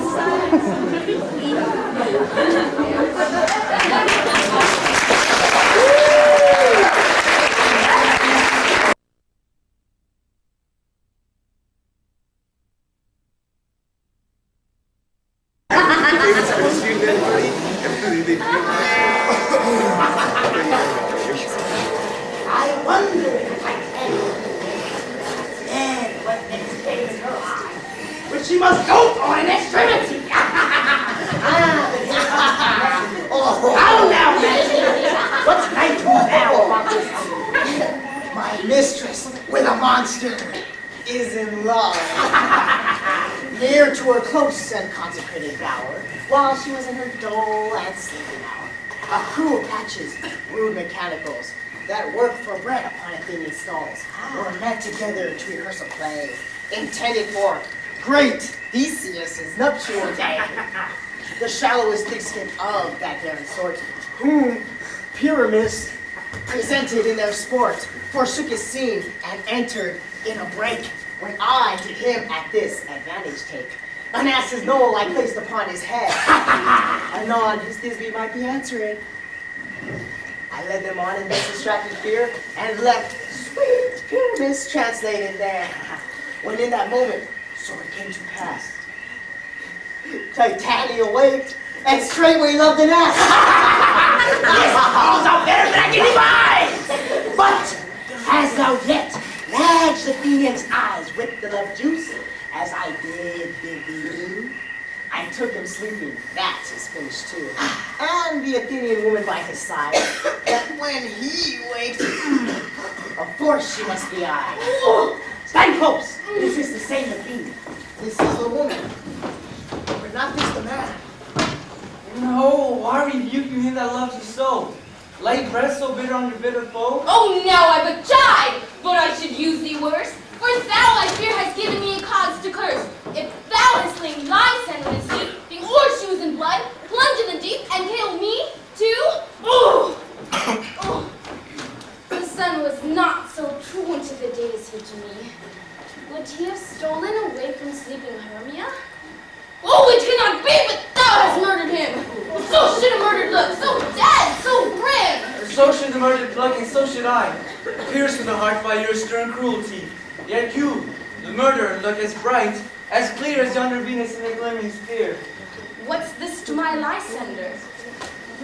I wonder if I can. And what next phase her eye, which she must go on an extremity. How now, master? What night thou about this? My mistress with a monster is in love. near to her close and consecrated bower, while she was in her dull and sleeping hour. A crew of patches, rude mechanicals, that work for bread upon Athenian stalls, were met together to rehearse a play, intended for great Theseus' nuptial day. The shallowest thick-skinned of that barren sort, whom Pyramus presented in their sport, forsook his scene and entered in a break, when I to him at this advantage take. An ass's knoll I placed upon his head, anon his Thisbe might be answered. I led them on in this distracted fear, and left sweet Pyramus translated there. When in that moment, so it came to pass, Titania waked, and straightway loved an ass. Yes, all's out there back in his eyes. But hast thou yet lashed Athenian's eyes with the love juice, as I did thee? I took him sleeping, that is finished too. And the Athenian woman by his side, that when he waked, of course she must be I. Stand close! This is the same Athenian. This is the woman. But not this the man. No, why rebuke you him that loves you so? Lay breath so bitter on your bitter foe? Oh, now I but chide, but I should use thee worse. For thou, I fear, hast given me a cause to curse. If thou hast slain thy son in his sleep, the horseshoes in blood, plunge in the deep, and kill me too? Oh! Oh! The sun was not so true unto the days here to me. Would he have stolen away from sleeping Hermia? Oh, it cannot be, but thou hast murdered him! So should a murdered look, so dead, so grim! So should the murdered look, and so should I, pierced in the heart by your stern cruelty. Yet you, the murderer, look as bright, as clear as yonder Venus in a glimmering sphere. What's this to my Lysander?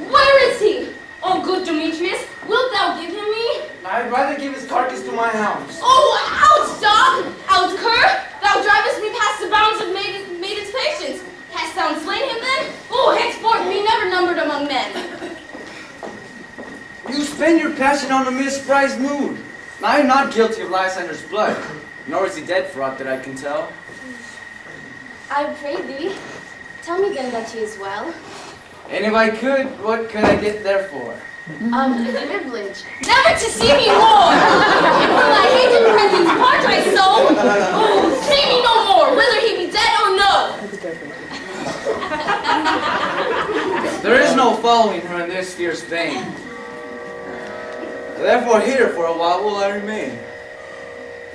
Where is he? Oh, good Demetrius, wilt thou give him me? I'd rather give his carcass to my hounds. Oh, out, dog! Out, cur! Thou drivest me past the bounds of maiden's patience. Hast thou slain him then? Oh, henceforth be never numbered among men. You spend your passion on a misprized mood. I am not guilty of Lysander's blood, nor is he dead for aught that I can tell. I pray thee, tell me then that he is well. And if I could, what could I get there for? Privilege. Never to see me more! Will thy hated presence part my soul? Oh, see me no more, whether he be dead or no! There is no following her in this fierce vein. Therefore here for a while will I remain.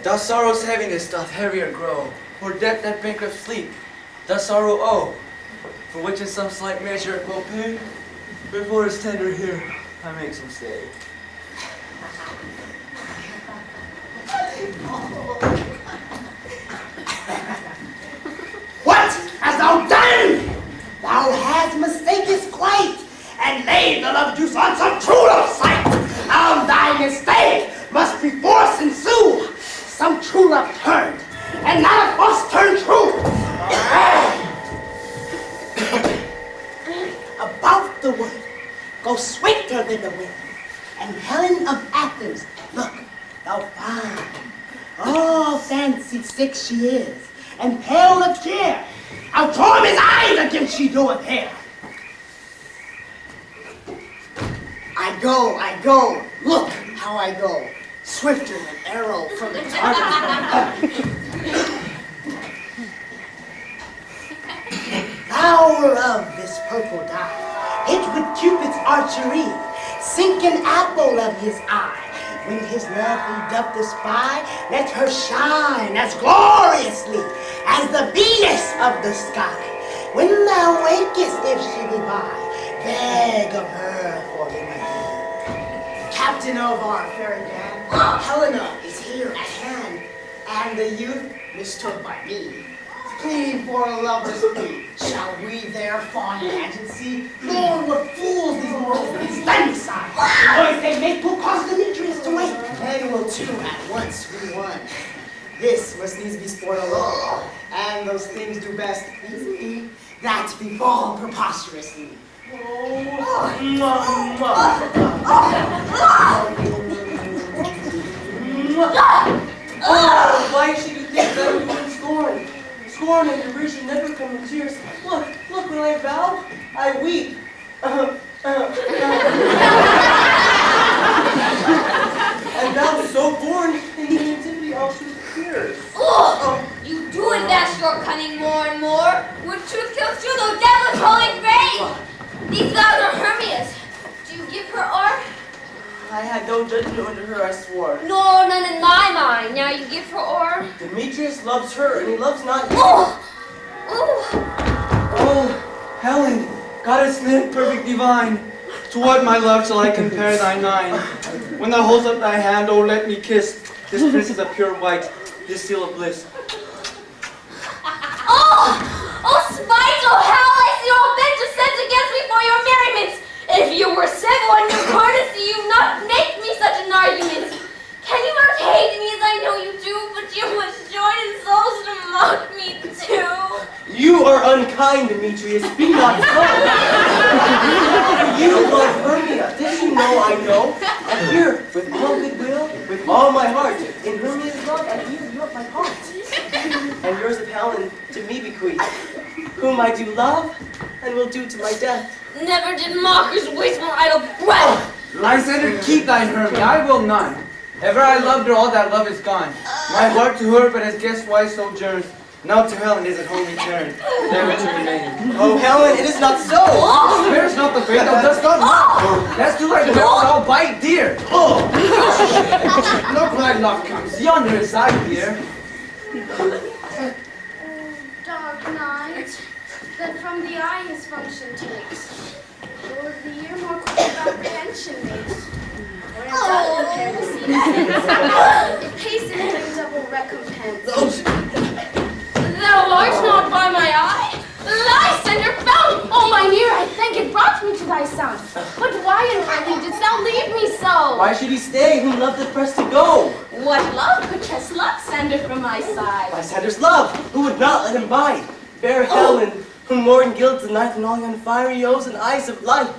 Doth sorrow's heaviness doth heavier grow, for death that bankrupt sleep, doth sorrow owe, for which in some slight measure it will pay. Before his tender here, I make some stay. What hast thou done? Thou hast mistakest quite, and laid the love juice on some true love sight. Of thy mistake must perforce ensue some true love turned, and not a false turn true. About the wood, go swifter than the wind, and Helen of Athens, look, thou find. Oh, fancied sick she is, and pale of care. I'll draw him his eyes against she doeth here. I go, look how I go, swifter than arrow from the target. Flower of this purple dye, hit with Cupid's archery, sink an apple of his eye. When his love we doth espy, let her shine as gloriously as the Venus of the sky. When thou wakest, if she be by, beg of her for remedy. Captain of our fairy band, Helena is here at hand, and the youth mistook by me, pleading for a lover's plea. Shall we their fond pageant see? Lord, what fools these mortals be! Stand aside! The noise they make will cause Demetrius to wake. Then will two at once be one. This must needs be sport alone, and those things do best easily that befall preposterously. Oh, why should you think that we would scorn? Scorn and derision never come in tears. Look, when I vow, I weep. And thou so born in the nativity all truth appears. Oh, you do invest your cunning more and more. When truth kills true, though devil is holy faith. These vows are Hermia's. Do you give her or? I had no judgment under her, I swore. No, none in my mind. Now you give her or? Demetrius loves her, and he loves not you. Oh! Oh! Oh, Helen, goddess nymph perfect divine, to what, my love, shall I compare thy nine? When thou holds up thy hand, oh, let me kiss this princess of pure white, this seal of bliss. Oh! Oh, spite, oh, hell, I see all vengeance sent against me for your merriments. If you were civil in your courtesy, you would not make me such an argument. Can you not hate me as I know you do, but you must join in souls to mock me too? You are unkind, Demetrius. Be not so. You love Hermia. This you know I know. And here, with all goodwill, with all my heart, in Hermia's love, I yield you up my heart. And yours of Helen to me bequeath, whom I do love and will do to my death. Never did mockers waste more idle breath. Lysander, keep thine Hermia, I will none. Ever I loved her, all that love is gone. My heart to her but as guest wise sojourns. Now to Helen is at home returned, never to remain. Oh, Helen, it is not so. Spares not the faith, thou dost not mock. That's too late, I'll bite dear. Look where thy love comes, yonder is thy dear. Dark night, that from the eye his function takes. Or the ear more quick of apprehension makes. Or in double pair the seed it pays in double recompense. Thou art not by my eye. Lysander found! Oh, my ear, I thank it brought me to thy son. But why unhappily didst thou leave me so? Why should he stay, whom love doth press to go? What love could chase Lysander from my side? Lysander's love, who would not let him bide. Fair Helen, whom morn gilds the night and all yon fiery O's and eyes of light.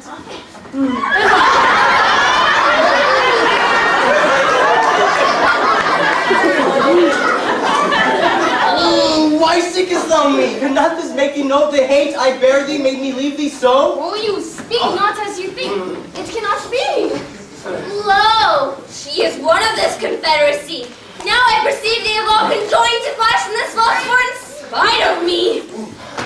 Why sickest thou me? Can not this make thee know the hate I bear thee made me leave thee so? Oh, you speak not as you think. It cannot be. Lo! She is one of this confederacy. Now I perceive they have all conjoined to clash in this false war in spite of me.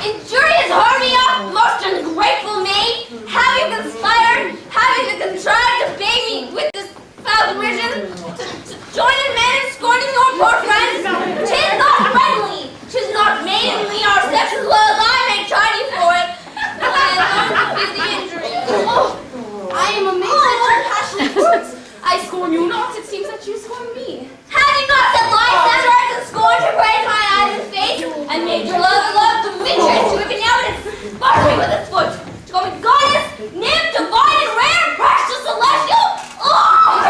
Injurious Hermia, most ungrateful maid, having conspired, having contrived to pay me with this foul derision, to join in men in scorning your poor friends, 'tis not friendly, 'tis not maidenly, our sex as well as I may chide you for it, when I learn to feel the injury. Oh, I am amazed at your passionate words. I scorn you not, it seems that you scorn me. Have you not said Lysander I can scorn to praise my eyes and face, and made your love Demetrius to even evidence, spark me with his foot, to call me goddess, nymph, divine and rare, precious, celestial? Oh!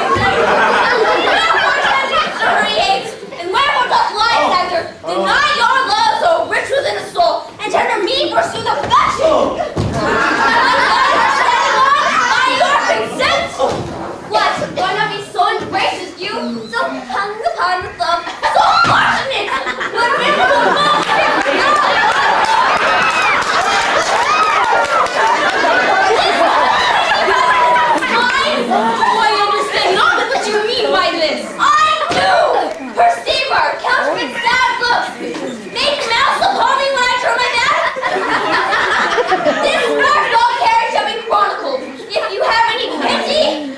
Wherefore does he infuriate? And wherefore does Lysander deny your love so rich within a soul, and tender me pursue the affection? By your consent? What? Do I not be so embraces you, so hung upon with love, so fortunate? But river will most I understand not what you mean by this. I do! Perceive her, counterfeit sad looks. Make mouse upon me when I turn my back. This first all carriage shall be chronicled. If you have any pity,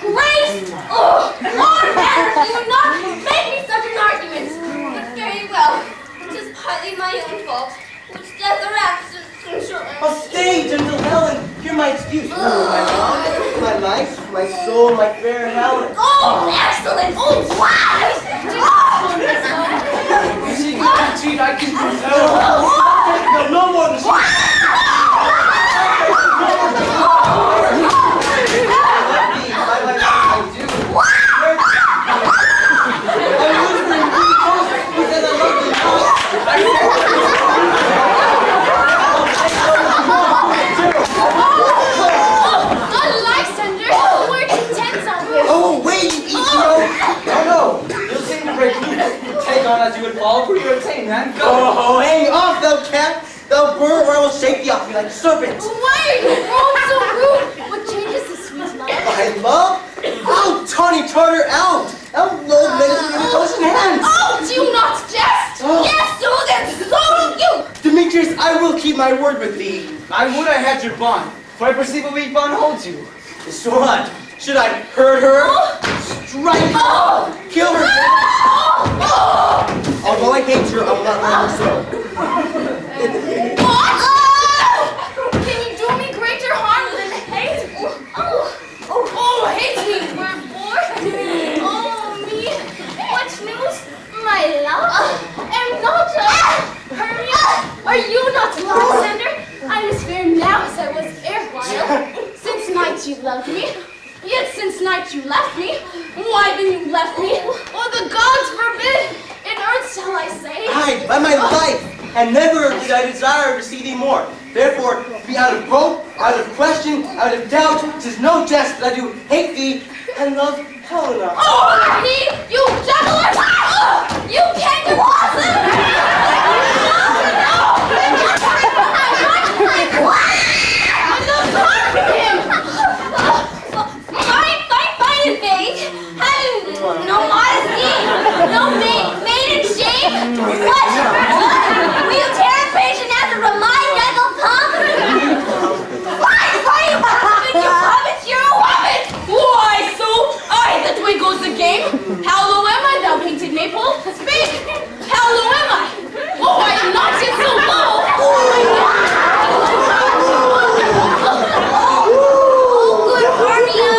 grace, Lord manners, you would not make me such an argument. But very well, it is partly my own fault, which death or absence ensures. Oh, stay, gentle Helen. Hear my excuse. My love, my life, my soul, my fair Helen. Oh, excellent! Oh, wow! She can cheat, I can No more than she. Oh, wait, you eat, No, you'll seem to break loose. Take on as you would fall, for you are tame, man. Go! Oh, like serpent. Why are you grown so rude? What changes the sweet love? My love? Oh, Tawny Tartar, out! Out, Lord, let us with ocean hands! Oh, do you not jest? Oh. Yes, so then, so do you! Demetrius, I will keep my word with thee. I would I had your bond, for I perceive a weak bond holds you. So what? Should I hurt her? Strike her? Kill her? Although I hate her, I will not let her so. What? Can you do me greater harm than hate? Oh, hate me, wherefore? Oh, me, what news? My love? Am not Hermia? Are you not Lysander? I'm as fair now as I was erewhile. Since night you loved me, yet since night you left me. Why then you left me? Oh, the gods forbid! In earth shall I say? Aye, by my life, and never did I desire to see thee more. Therefore, be out of hope, out of question, out of doubt. 'Tis no jest that I do hate thee and love Helena. Oh, me, you juggler! You kangaroo! Fine, Fate. Having no modesty, no maiden shame. What? Will you tear a patient after a my gentle tongue? Why you puppet? You puppet, you're a puppet! Why, so? I that way goes the game. How low am I, thou painted maple? Speak! How low am I? Oh, I am not yet so low! Oh, good Hermia!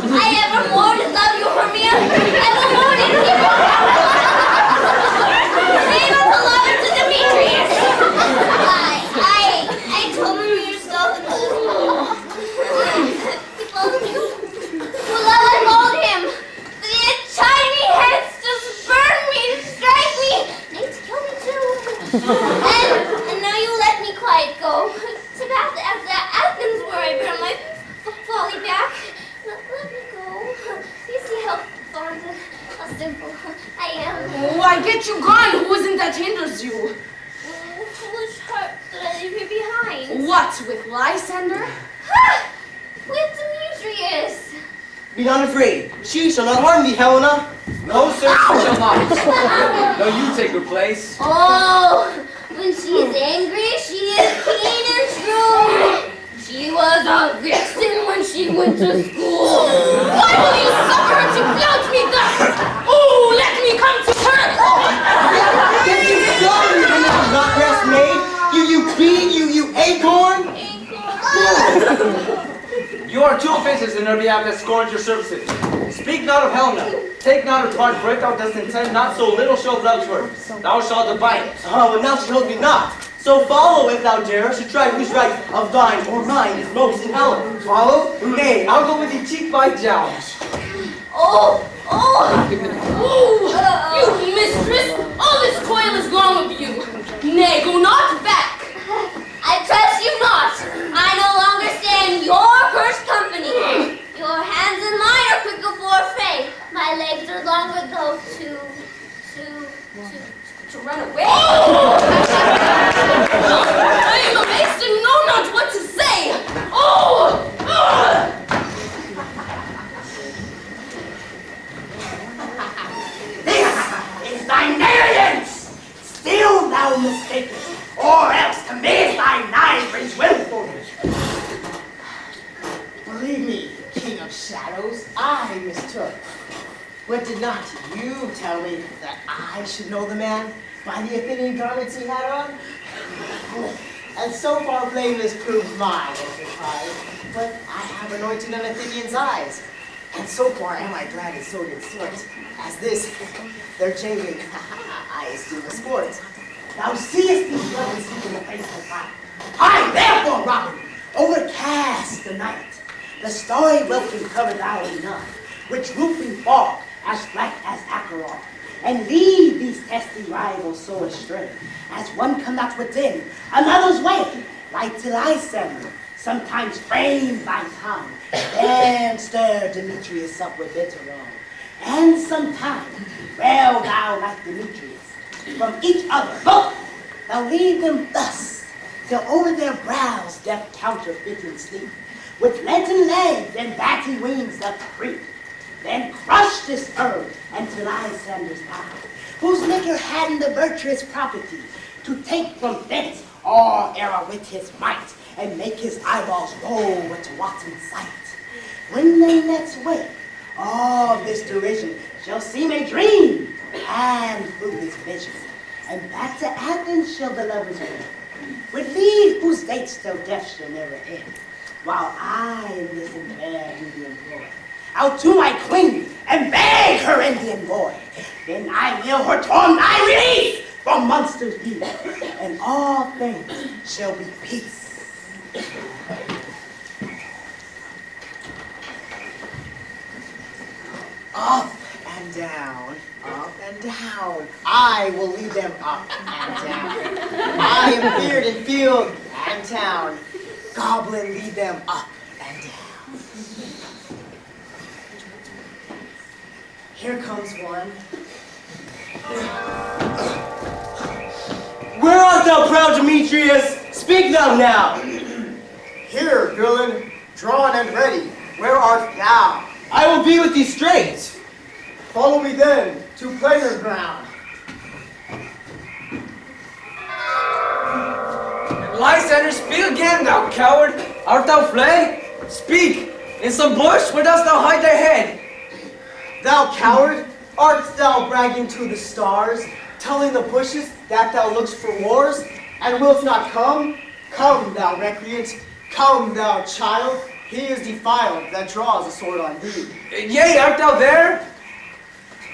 I evermore did love you, Hermia. Evermore did keep you. Say not to love it to Demetrius. I told him yourself that he loves you. Well, I told him. But he had tiny heads to burn me, to strike me, and to kill me too. And now you let me quiet go. To Athens where I bear my folly back. Let me go. You see how fond and how simple I am. Why, get you gone. Who isn't that hinders you? Oh, foolish heart that I leave here behind. What, with Lysander? Ha! With Demetrius. Be not afraid. She shall not harm thee, Helena. No, sir, she shall not. No, you take her place. Oh, when she is angry, she is keen and true. She was a vixen when she went to school. Why will you suffer her to flout me thus? Oh, let me come to her! Get you going, you not rest maid. You bee, you acorn. You are two offenses in her behalf that scorns your services. Speak not of Helena. Take not her part, for if thou dost intend not so little show of love to her, thou shalt abide it. Oh, but now she holds me not. So follow if thou dare, to try whose right of thine or mine is most in Helen. Follow? Nay, I'll go with the cheek by joust. Oh, you mistress! All this toil is gone with you. Nay, go not back. I trust you not. I no longer stand your cursed company. Your hands and mine are quick before fray. My legs are longer though To run away? Oh! I am amazed and know not what to say. Oh! This is thine arrogance! Still thou mistakest, or else committest thy knives willfully. Believe me, King of Shadows, I mistook. But did not you tell me that I should know the man by the Athenian garments he had on? And so far blameless proves my enterprise, but I have anointed an Athenian's eyes. And so far am I glad and so did sort, as this, their changing eyes do the sport. Thou seest these brothers seeking the place of fire. I therefore, Robin, overcast the night. The starry welkin cover thou enough, which roofing fog as black as Acheron, and lead these testy rivals so astray, as one come not within another's way, like to Lysander, sometimes frame thy tongue, then stir Demetrius up with bitter wrong, and sometimes rail thou like Demetrius, from each other both, thou lead them thus, till over their brows death counterfeiting sleep, with lenten legs and batty wings doth creep. Then crush this herb until Lysander's eye, whose liquor had the virtuous property to take from thence all error with his might, and make his eyeballs roll with wanton sight. When they next wake, all this derision shall seem a dream, and foolish vision. And back to Athens shall the lovers wend, with leave whose dates till death shall never end. While I in this fair Indian boy, out to my queen and beg her Indian boy, then I will her torn thy release from monsters be, and all things shall be peace. Up and down, up and down. I will lead them up and down. I am feared in field and town. Goblin, lead them up and down. Here comes one. Where art thou, proud Demetrius? Speak thou now. Here, villain, drawn and ready. Where art thou? I will be with thee straight. Follow me then to plainer ground. Lysander, speak again, thou coward! Art thou fled? Speak! In some bush, where dost thou hide thy head? Thou coward, art thou bragging to the stars, telling the bushes that thou lookst for wars, and wilt not come? Come, thou recreant, come, thou child. He is defiled that draws a sword on thee. Yea, art thou there?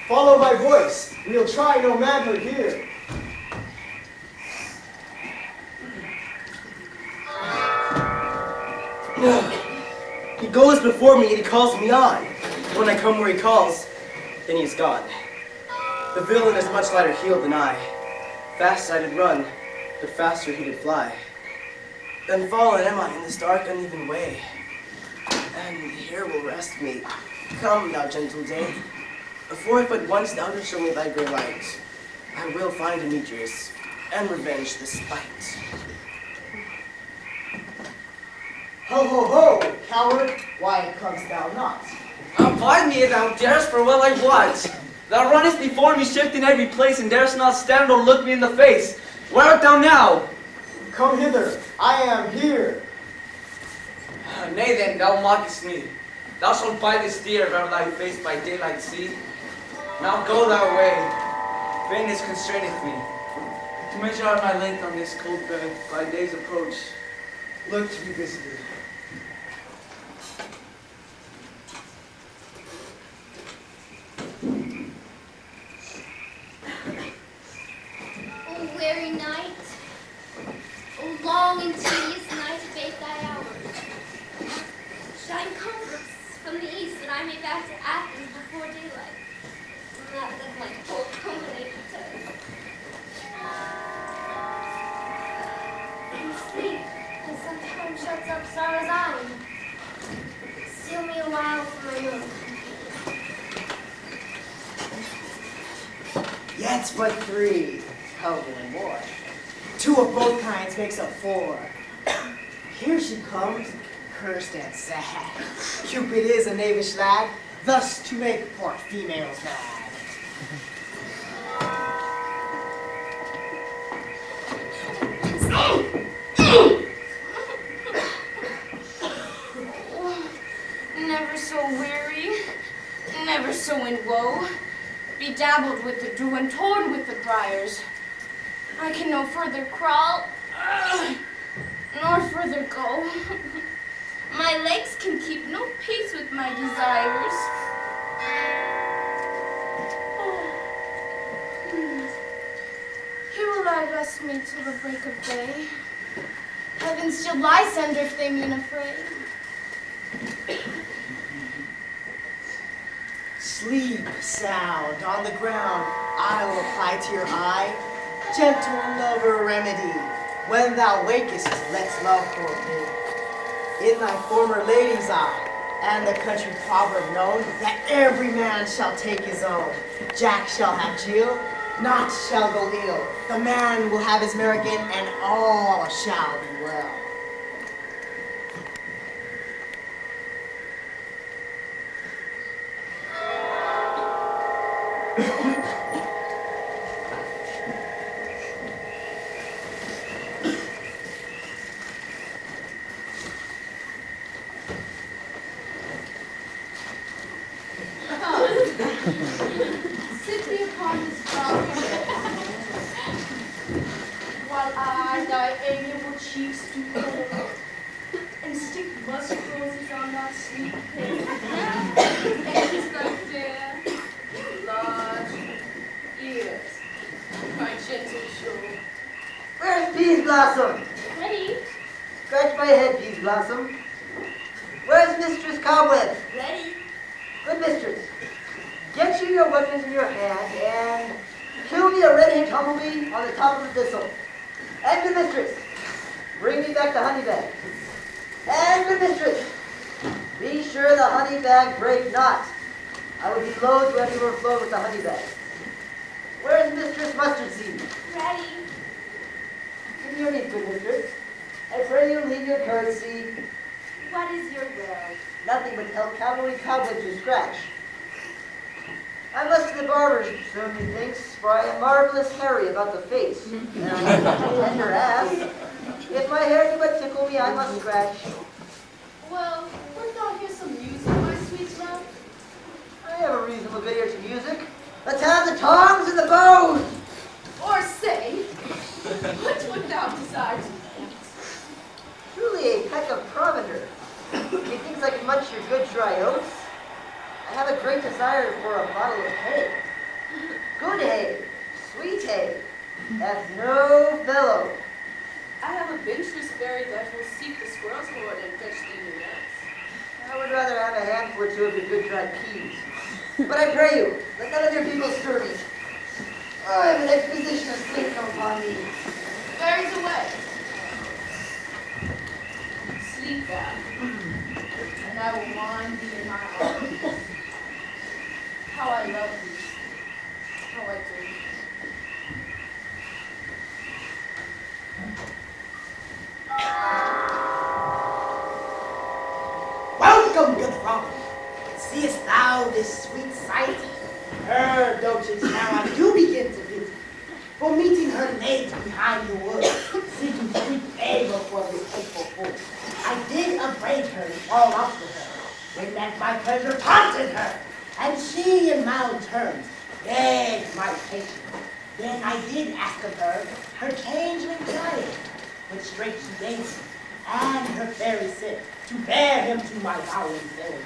Follow my voice. We'll try no manhood here. He goes before me and he calls me on. When I come where he calls, then he is gone. The villain is much lighter heeled than I. Fast I did run, but faster he did fly. Then fallen am I in this dark uneven way, and here will rest me. Come, thou gentle day, before if but once thou dost show me thy grey light, I will find Demetrius and revenge the spite. Ho, ho, ho, coward, why comest thou not? Abide me, thou darest, for well I watch. Thou runnest before me, shifting every place, and darest not stand or look me in the face. Where art thou now? Come hither, I am here. Nay then, thou mockest me. Thou shalt buy this deer, ere thy face by daylight see. Now go thy way. Vainness constraineth me. To measure out my length on this cold bed, by day's approach, look to be visited. O weary night, O long and tedious night, abate thy hours. Shine comforts from the east, that I may back to Athens before daylight. Not that my cold company return. Sleep, and sometimes shuts up sorrow's eye. Steal me a while from my room. Yet but three, Calvin and boy. Two of both kinds makes up four. Here she comes, cursed and sad. Cupid is a knavish lad, thus to make poor females mad. Never so weary, never so in woe, bedabbled with the dew and torn with the briars. I can no further crawl, nor further go. My legs can keep no pace with my desires. Here will I rest me till the break of day. Heavens shall Lysander if they mean affray. Sleep sound on the ground, I will apply to your eye. Gentle lover remedy, when thou wakest, let's love forbid. In thy former lady's eye, and the country proverb known, that every man shall take his own. Jack shall have Jill, Naught shall go ill. The man will have his mare again, and all shall be well. Sit me upon this brown chair, while I thy amiable cheeks do curl, and stick musk roses on thy sleek head, and kiss thy fair, large ears, my gentle show. Where's Peas Blossom? Ready? Scratch my head, Peas Blossom. Where's Mistress Cobweb? Ready? Good mistress. Get you your weapons in your hand and kill me a red-headed humblebee on the top of the thistle. And good mistress, bring me back the honey bag. And good mistress, be sure the honey bag break not. I would be loath to any overflow with the honey bag. Where's Mistress Mustard Seed? Ready? Give me your knees, good mistress. I pray you leave your courtesy. What is your will? Nothing but help cavalry cobweb to scratch. I must to the barber's soon, methinks, for I am marvelous hairy about the face, and I have a tender ass. If my hair do but tickle me, I must scratch. Well, wilt thou hear some music, my sweet love? I have a reasonable good ear to music. Let's have the tongs and the bows! Or say, what would thou desire to eat? Truly a peck of provender. Methinks I can munch your good dry oats. I have a great desire for a bottle of hay. Good hay, sweet hay, that's no fellow. I have a venturous berry that will seek the squirrel's hoard and fetch thee new nuts. I would rather have a handful or two of your good dried peas. But I pray you, let none of your people stir me. I have an exposition of sleep come upon me. Berries away. Sleep thou, and I will wind thee in my arms. How I love thee, how I do. Welcome, good Robin. Seest thou this sweet sight? Her dotage now I do begin to visit. For meeting her maids behind the wood, seeking sweet favor for this hateful fool. I did upbraid her and fall up to her, when at my pleasure taunted her, and she in mild terms begged my patience. Then I did ask of her changeling child, but straight she gave me, and her fairy sent to bear him to my bowing fairyland.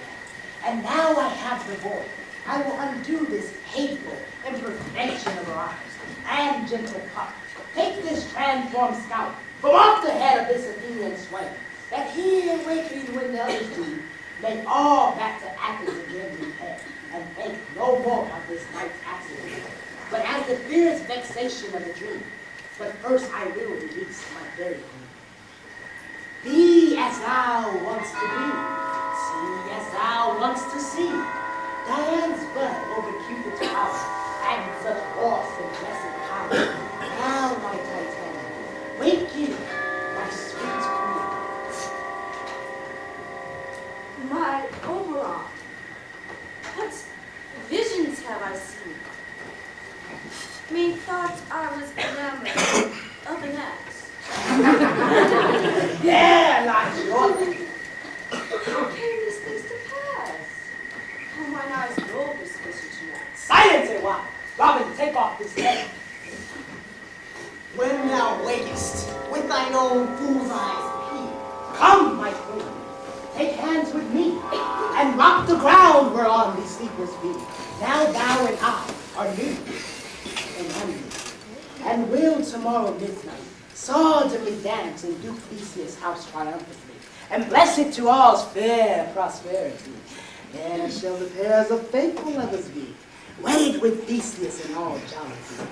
And now I have the boy. I will undo this hateful imperfection of her eyes and gentle pup. Take this transformed scalp from off the head of this Athenian swain, that he, awakening when the others do, may all back to Athens again repair, and think no more of this night's accident, but as the fierce vexation of a dream. But first I will release my fairy queen. Be as thou wants to be, see as thou wants to see. Diane's bud over Cupid's power, and such force and blessed power. Now, my Titania, wake you, my sweet queen. My Oberon, what visions have I seen? Methought I was enamored of an axe. There lies your lady. How came these things to pass? How mine eyes know this vision tonight? Silence a while. Robin, take off this head. When thou wakest, with thine own fool's eyes peep, come, my queen, take hands with me, and rock the ground whereon these sleepers be. Now thou and I are new and unnew, and will tomorrow midnight solemnly dance in Duke Theseus' house triumphantly, and bless it to all's fair prosperity. There shall the pairs of faithful lovers be, wedded with Theseus in all jollity.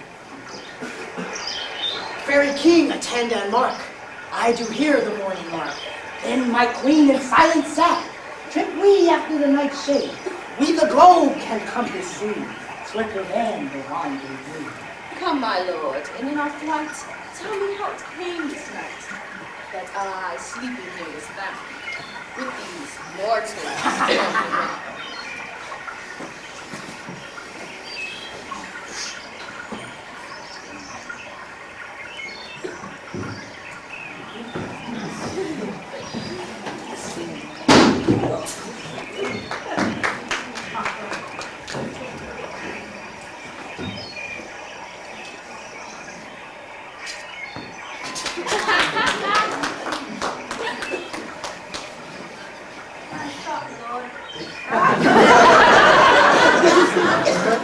Fairy king, attend and mark. I do hear the morning mark. Then my queen in silence sat, trip we after the night's shade. We the globe can compass soon, swiftly than the wandering moon. Come, my lord, and in our flight, tell me how it came this night that I, sleeping here, was found with these mortals.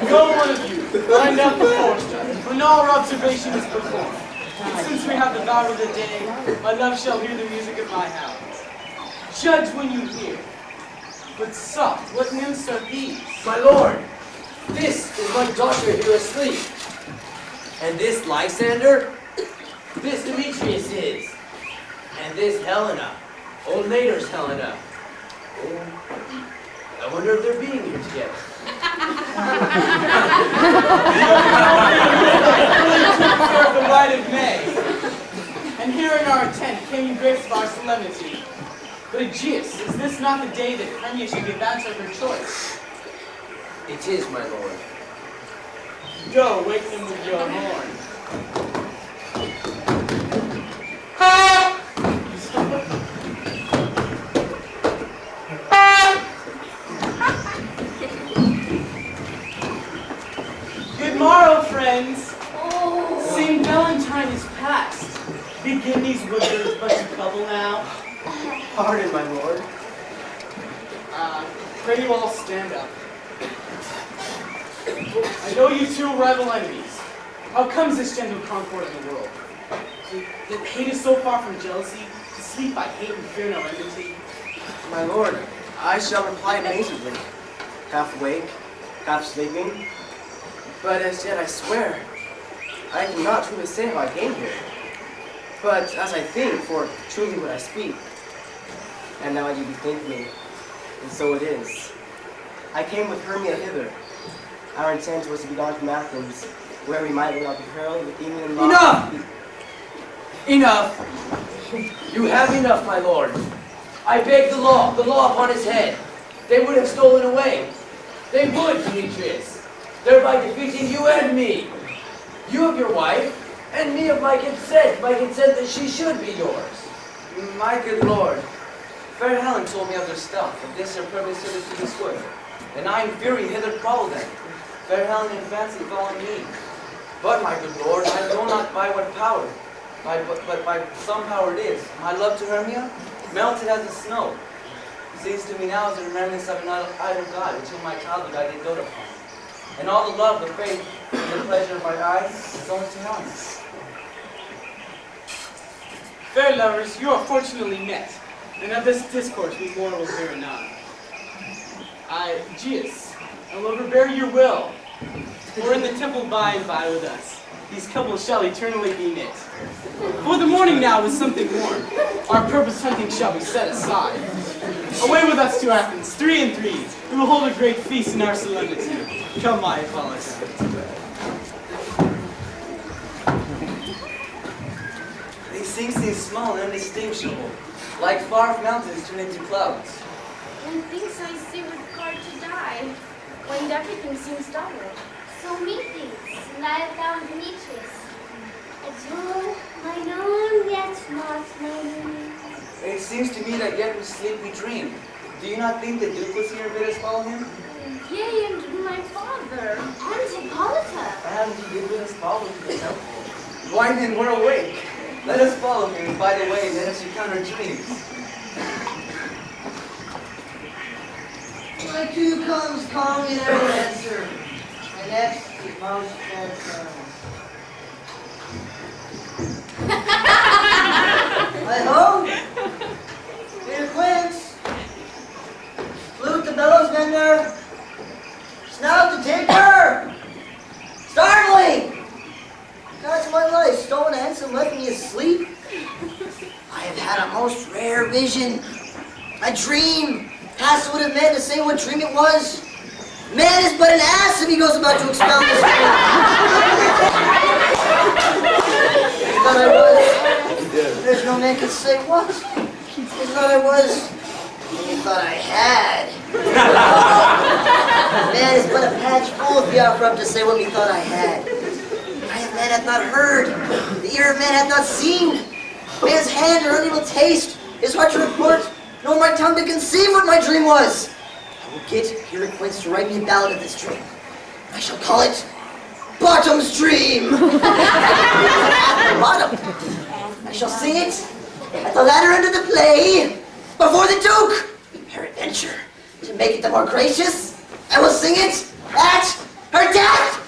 No one of you, find out the fortune, when all observation is performed. And since we have the vow of the day, my love shall hear the music of my hounds. Judge when you hear. But soft, what nymphs are these? My lord, this is my daughter here asleep. And this Lysander, this Demetrius is. And this Helena, old Mater's Helena. Oh, I wonder if they're being here together. The light of May. And here in our tent came you grace of our solemnity. But Aegeus, is this not the day that Hermia should give answer of her choice? It is, my lord. Go, wake them with your horn. Good morrow, friends. St. Valentine is past. Begin these wooders but to couple now. Pardon, my lord. Pray you all stand up. I know you two rival enemies. How comes this gentle concord in the world? That hate is so far from jealousy, to sleep by hate and fear no enmity. My lord, I shall reply amazedly. Half awake, half sleeping. But as yet I swear, I cannot truly say how I came here. But as I think, for truly what I speak. And now you bethink me, and so it is. I came with Hermia hither. Our intent was to be gone from Athens, where we might without the peril of the Athenian law. Enough! Enough! You have enough, my lord. I beg the law upon his head. They would have stolen away. They would, Demetrius, thereby defeating you and me. You of your wife, and me of my consent that she should be yours. My good lord, fair Helen told me of their stuff, of this her purpose hither to this wood. And I in fury hither crawled them. Fair Helen in fancy following me. But my good lord, I know not by what power, but by some power it is. My love to Hermia, melted as the snow. Seems to me now as the remembrance of an idol god, which in my childhood I did dote upon. And all the love, the faith, and the pleasure of my eyes is only to Helen. Fair lovers, you are fortunately met, and of this discourse we more will hear anon. Aegeus, I will overbear your will, for in the temple by and by with us, these couples shall eternally be knit. For the morning now is something warm, our purpose hunting shall be set aside. Away with us to Athens, 3 and 3, we will hold a great feast in our solemnity. Come, my apologize. These things seem small and indistinguishable, like far-off mountains turn into clouds. When things I see with hard to die, when everything seems duller. So methinks, and I have found Demetrius. Adieu, mine own, yet not mine own. It seems to me that yet we sleep we dream. Do you not think the Duke was here and bid us follow him? Yea, and my father. And Hippolyta. And he did bid us follow him to the temple. Why then we're awake. Let us follow him, and by the way, let us recount our dreams. My two comes call me their answer. My next is most fair terms. I hope. Peter Quince. Flute the bellows mender. Snout the tinker. Startling! That's my life, stolen hence and left me asleep. I have had a most rare vision. A dream. Past would have meant to say what dream it was. Man is but an ass if he goes about to expound this thing. Thought I was. There's no man can say what. You thought I was. And you thought I had. Man is but a patch fool if he offer up to say what we thought I had. The eye of man hath not heard. The ear of man hath not seen. Man's hand or unable taste. His heart to report, nor my tongue to conceive what my dream was. I will get your acquaintance to write me a ballad of this dream. I shall call it Bottom's Dream. Bottom. I shall sing it at the latter end of the play before the Duke. Peradventure, to make it the more gracious, I will sing it at her death.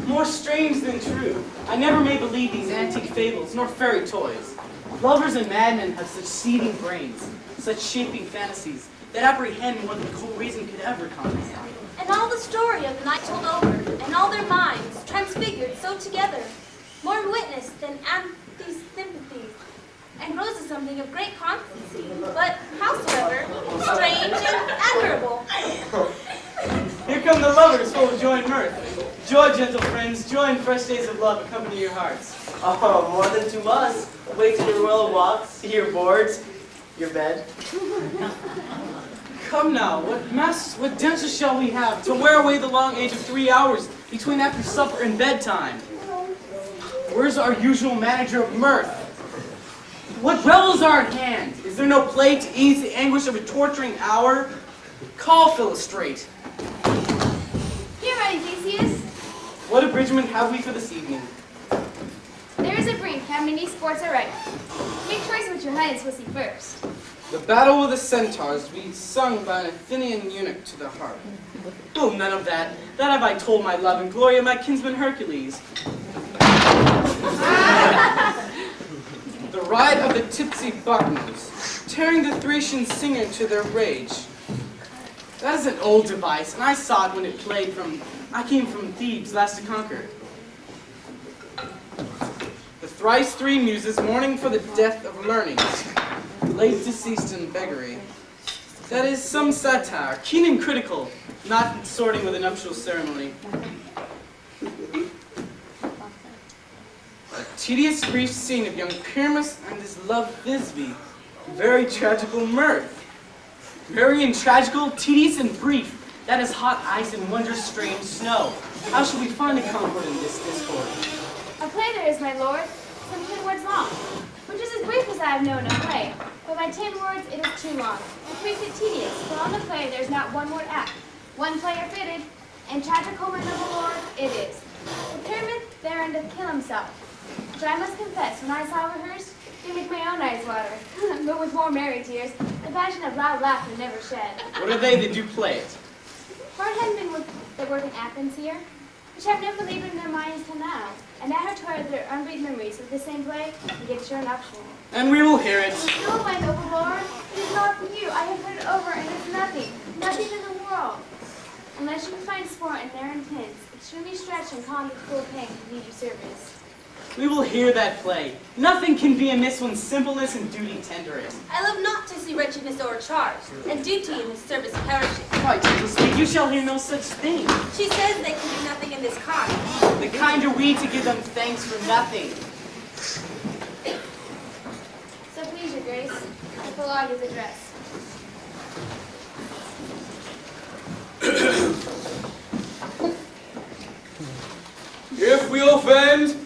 More strange than true. I never may believe these antique fables, nor fairy toys. Lovers and madmen have such seething brains, such shaping fantasies, that apprehend what the cool reason could ever comprehend. And all the story of the night told over, and all their minds transfigured so together, more witness than Anthony's sympathies, and rose to something of great constancy, but howsoever strange and admirable. Here come the lovers full of joy and mirth. Joy, gentle friends, joy and fresh days of love accompany your hearts. Oh, more than to us. Wait till your royal walks, your boards, your bed. Come now, what dances shall we have to wear away the long age of 3 hours between after supper and bedtime? Where's our usual manager of mirth? What revels are at hand? Is there no play to ease the anguish of a torturing hour? Call Philostrate. Here, Theseus. What abridgment have we for this evening? There is a brief. How many sports are ready? Make choice what your highness will see first. The battle with the centaurs to be sung by an Athenian eunuch to the harp. Oh, none of that. That have I told my love and glory of my kinsman Hercules. The ride of the tipsy buccaneers, tearing the Thracian singer to their rage. That is an old device, and I saw it when it played I came from Thebes last to conquer. The thrice three muses mourning for the death of learning, late deceased in beggary. That is some satire, keen and critical, not sorting with a nuptial ceremony. A tedious brief scene of young Pyramus and his love Thisbe. Very tragical mirth. Very and tragical, tedious and brief. That is hot ice and wondrous strange snow. How shall we find a concord in this discord? A play there is, my lord, some 10 words long, which is as brief as I have known a play. But by 10 words it is too long, which makes it tedious. For on the play there is not one word act, one player fitted, and tragical my noble lord it is. The pyramid therein doth kill himself, which I must confess, when I saw rehearsed, they make my own eyes water, but with more merry tears, the passion of loud laughter never shed. What are they that do play it? Hard headmen that work in Athens here, which have never labored in their minds till now, and now have toiled their unread memories of the same play and get sure nuptial. And we will hear it. No, my noble lord, it is not for you. I have heard it over, and it's nothing, nothing in the world. Unless you can find sport in their intents, extremely stretched and calm the cruel pain to need your service. We will hear that play. Nothing can be amiss when simpleness and duty tender it. I love not to see wretchedness o'ercharged, and duty in the service perishing. Why, gentle speak, you shall hear no such thing. She says they can do nothing in this kind. The kind are we to give them thanks for nothing. So please, your grace, the prologue is addressed. If we offend,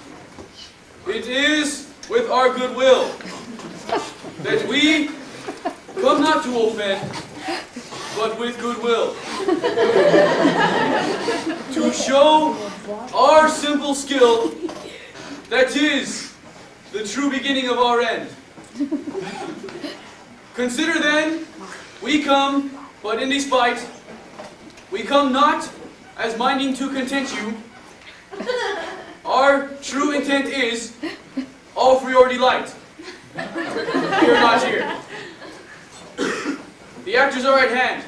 it is with our good will that we come not to offend, but with good will. To show our simple skill, that is the true beginning of our end. Consider then, we come, but in despite, we come not as minding to content you. Our true intent is all for your delight. We are not here. The actors are at hand.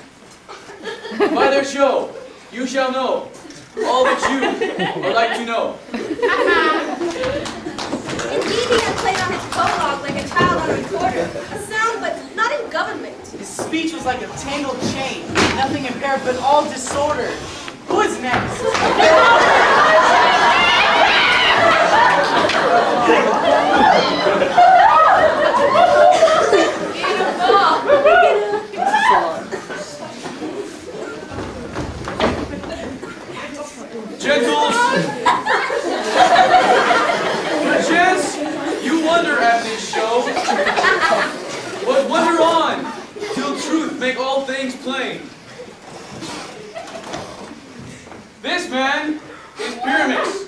By their show, you shall know all that you are like to know. Indeed, he had played on his prologue like a child on a recorder. A sound, but not in government. His speech was like a tangled chain, nothing impaired but all disorder. Who is next? Gentles, perchance you wonder at this show, but wonder on, till truth make all things plain. This man is Pyramus.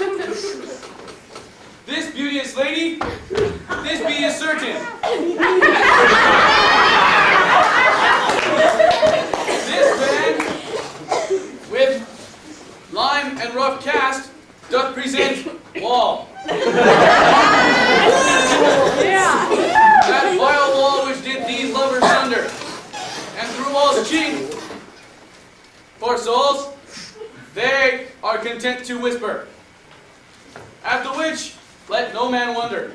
This beauteous lady, this be is certain. This man, with lime and rough cast, doth present wall. That vile wall which did these lovers sunder, and through wall's chink, poor souls, they are content to whisper. After which, let no man wonder.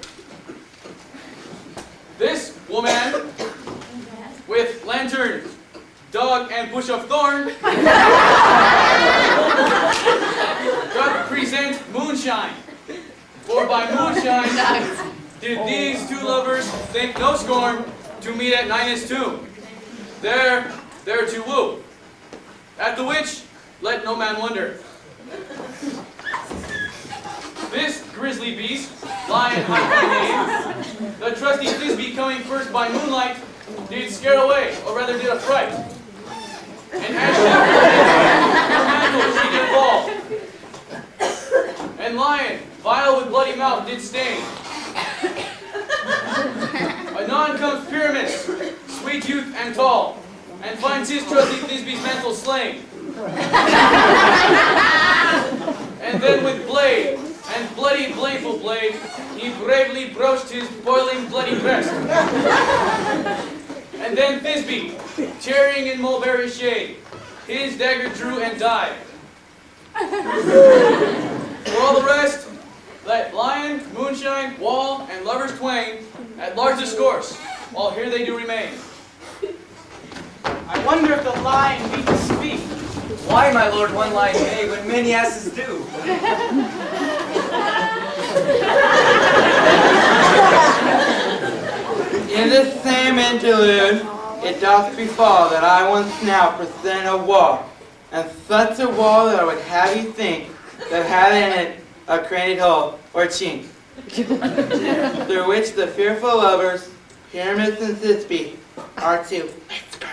This woman, with lantern, dog, and bush of thorn, doth present moonshine. For by moonshine did these two lovers think no scorn to meet at Nina's tomb, there to woo. At the which, let no man wonder. This grisly beast, lion high by name, the trusty Thisbe coming first by moonlight, did scare away, or rather did affright. And as she her mantle she did fall. And lion, vile with bloody mouth, did stain. Anon comes Pyramus, sweet youth and tall, and finds his trusty Thisbe's mantle slain. And then with blade, and bloody blameful blade, he bravely broached his boiling bloody breast. And then Thisbe, tarrying in mulberry shade, his dagger drew and died. For all the rest, let lion, moonshine, wall, and lovers twain at large discourse, while here they do remain. I wonder if the lion be to speak. Why, my lord, one lion may when many asses do? In this same interlude, it doth befall that I once now present a wall, and such a wall that I would have you think that had in it a craned hole or chink, through which the fearful lovers, Pyramus and Thisbe, are to whisper.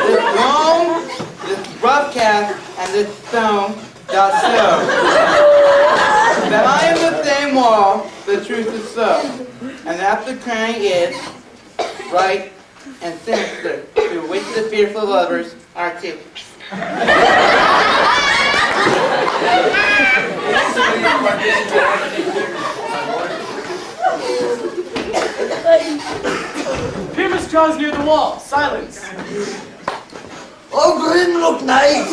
This loam, this rough cast, and this stone doth show that I am the same wall, the truth is so, and that the cranning is right and sinister, through which the fearful lovers are to. Pyramus draws near the wall. Silence. Oh, grim look night.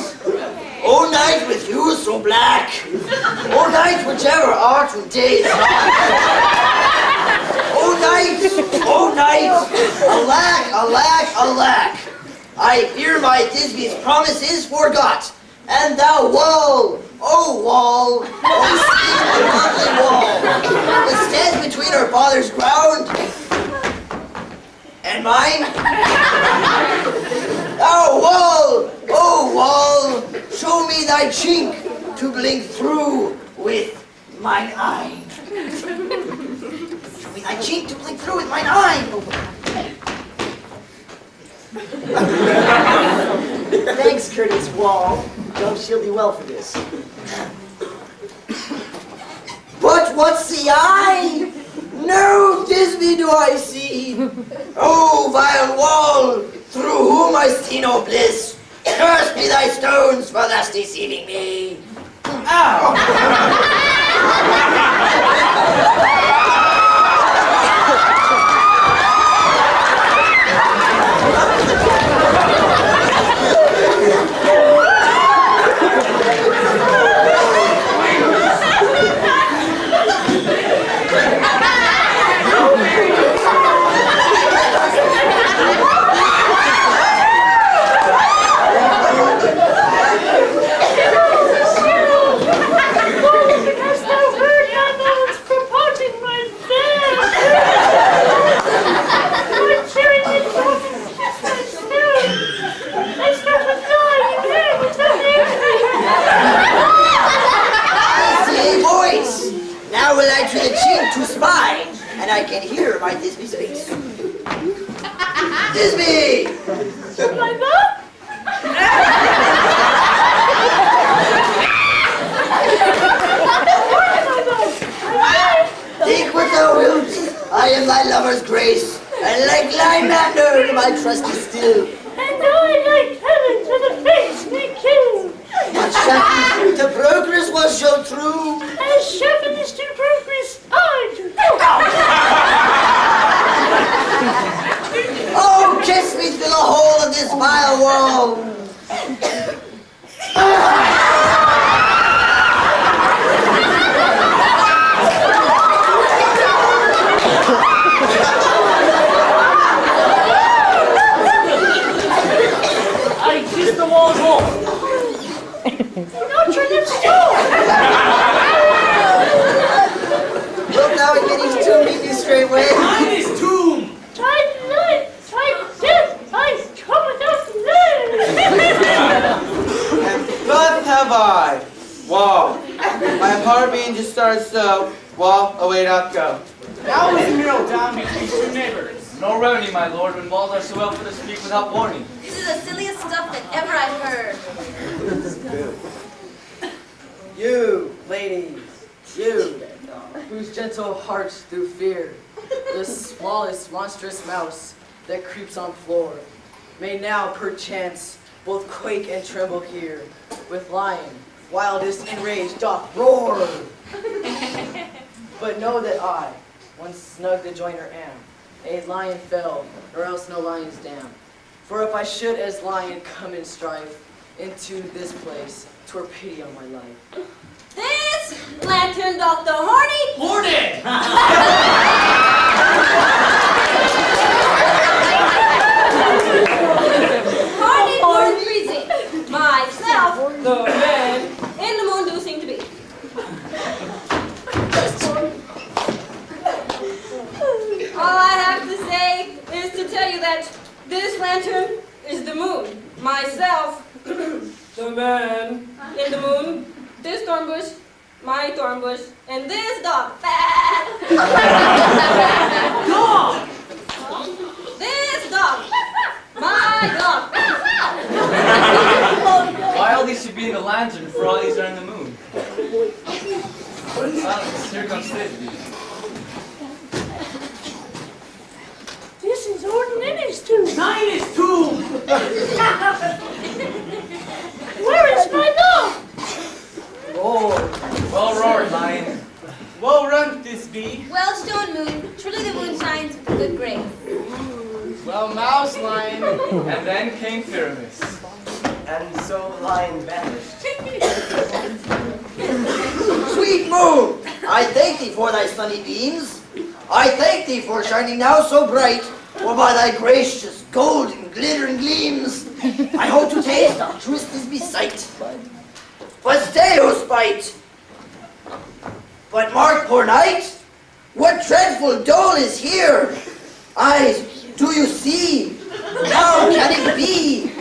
Oh, night with you so black. Oh, night whichever art from day is not. Oh, night, alack, alack, alack. I fear my Thisbe's promise is forgot. And thou wall, oh wall, oh steep and lovely wall, that stands between our father's ground and mine. Thou wall, oh wall, show me thy chink to blink through with mine eye. Show me thy chink to blink through with mine eye. Thanks, courteous wall. God shield thee well for this. But what's the eye? No Thisbe do I see. Oh, vile wall, through whom I see no bliss. Curse be thy stones for thus deceiving me. Ow! And I can hear my Thisbe's face. Thisbe! My love? Think what thou wilt. I am thy lover's grace, and like Lymander, my trust is still. And I like heaven to the face may kill. But Shepard, the progress was so true. As Shepard is to progress, I do. Oh, kiss me through the hole of this vile wall. I kiss the wall's hole. Not your lips too. Look now at getting to meet me straightway. Mine is tomb. Try life, try death, I come without live. What have I? Wow. My heart being just starts to, well, away up go. Now is a mural down between two neighbors. No remedy, my lord, when walls are so helpful to speak without warning. This is the silliest stuff that ever I've heard. You, ladies, you, whose gentle hearts do fear the smallest monstrous mouse that creeps on floor, may now, perchance, both quake and tremble here, with lion, wildest in rage, doth roar. But know that I, once snug the joiner am, a lion fell, or else no lion's dam. For if I should as lion come in strife into this place, 'twere pity on my life. This lantern doth the horny Boarded. horny born freezing. Myself, the man, in the moon do seem to be. All I have to say is to tell you that this lantern is the moon. Myself, the man in the moon. This thorn bush, my thorn bush, and this dog. Dog. This dog, my dog. Why all these should be in the lantern, for all these are in the moon? Silence, here comes Thisbe. This is Ordinance's tomb. Mine is tomb. Where is my dog? Roar. Well roared, lion. Well run, Thisbe. Well stone moon, truly the moon shines with good grace. Well mouse, lion. And then came Pyramus. And so the lion vanished. Sweet moon, I thank thee for thy sunny beams. I thank thee for shining now so bright, for by thy gracious golden glittering gleams, I hope to taste our truest Thisbe's sight. But stay, O spite! But mark, poor knight, what dreadful dole is here? Eyes, do you see? How can it be?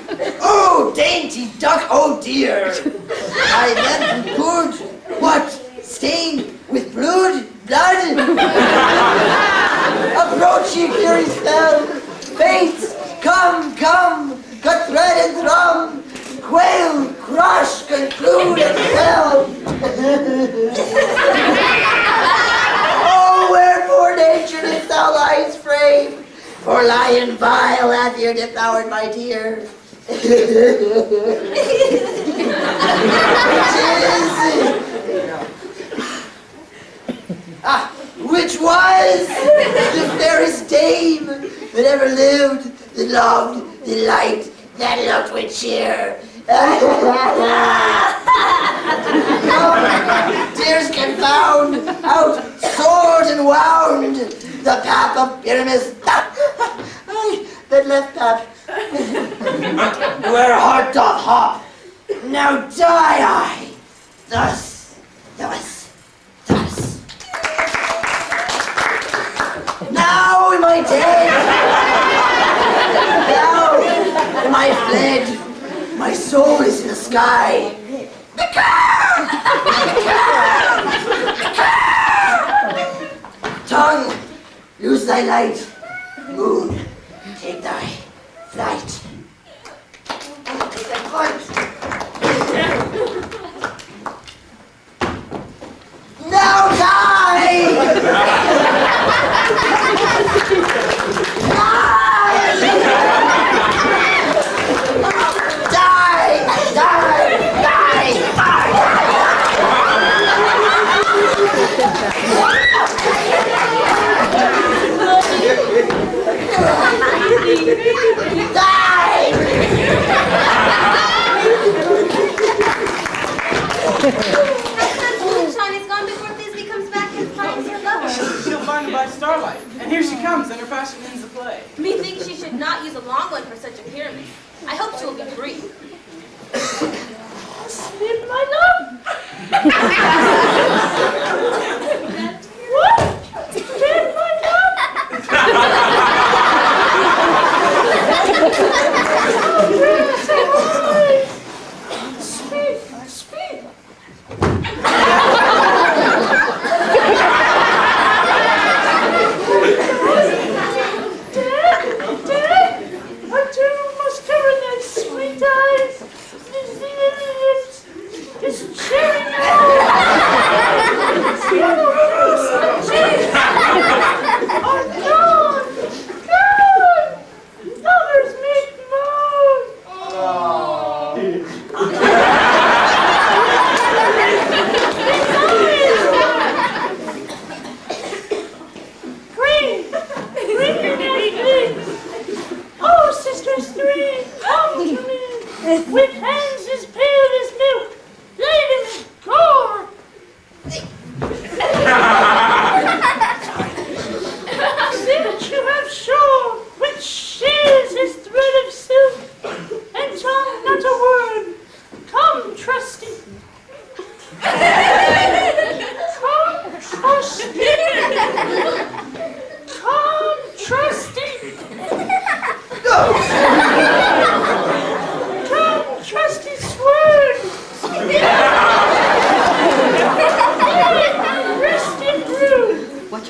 Oh, dainty duck, oh dear! I meant good. What? Stained with blood? Approach ye, fury spell. Fates, come, come, cut thread and thrum. Quail, crush, conclude, and spell. Oh, wherefore nature didst thou lies frame? For lion vile hath here devoured my tear. which was the fairest dame that ever lived, that loved, that liked, that looked with cheer. Tears confound, out, sword and wound, the path of Pyramus, that left path, where heart doth hop, now die I, thus. Now am I dead, now am I fled, my soul is in the sky. Tongue, lose thy light. Moon, take thy flight. Take thy flight. Now die! Sunshine is gone before Thisbe comes back and finds her lover. She'll find him by starlight. And here she comes, and her passion ends the play. Methinks she should not use a long one for such a pyramid. I hope she will be brief. Sleep, my love. What? Sleep, my love. Speak, speak. Dead? What do must cover thy sweet eyes? This cherry nose! Oh, God! God! Lovers make moan! Green! Green, Daddy, green! Oh, sisters three, come to me! With hands as pale as milk, laid in gore! See that you have shown, which shears his thread of silk, and tongue not a word. Come, trusty. Come, trusty. Come, trusty. Come, trusty sword. Rest in room. What?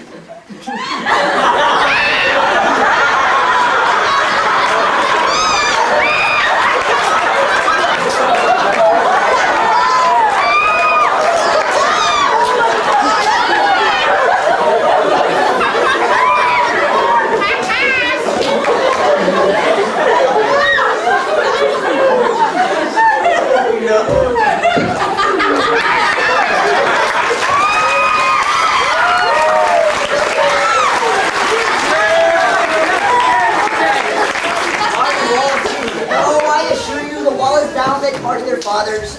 Fathers.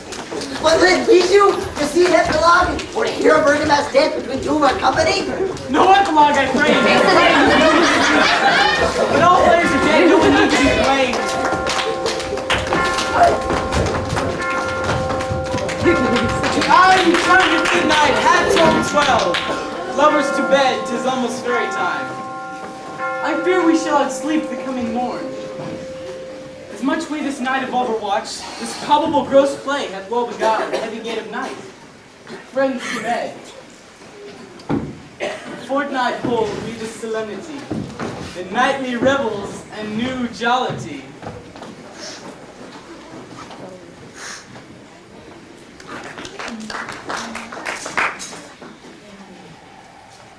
But would it please you to see an epilogue or to hear a Bergamas dance between two of our company? No epilogue, I pray. When all players are dead, no one needs to be blamed. I'm trying to midnight, hat till 12. Lovers to bed, 'tis almost fairy time. I fear we shall outsleep the coming morn. As much we this night of overwatch, this probable gross play hath well begun, the heavy gate of night. Friends to bed. Fortnight hold we this solemnity, the nightly revels and new jollity.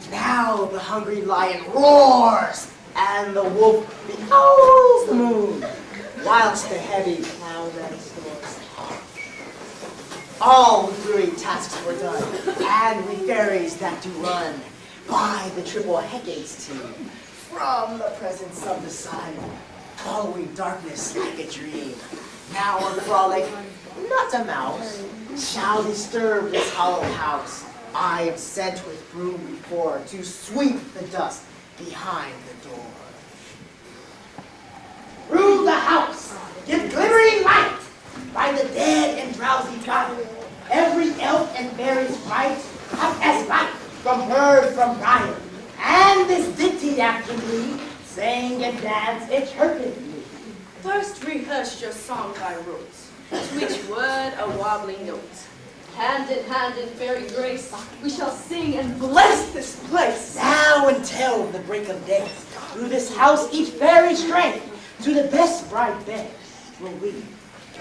Now the hungry lion roars, and the wolf beholds the moon, whilst the heavy cloud red stores. All with weary tasks were done, and we fairies that do run by the triple Hecate's team, from the presence of the sun, following darkness like a dream. Now a frolic, not a mouse, shall disturb this hollow house. I am sent with broom before to sweep the dust behind the door. Rule the house, give glimmering light by the dead and drowsy guide. Every elf and fairy's right, up as light from bird from briar. And this ditty after me, sing and dance interpretedly. First rehearse your song by rote, to each word a wobbling note. Hand in hand in fairy grace, we shall sing and bless this place. Now until the break of day, through this house each fairy stray, to the best bride bed will we,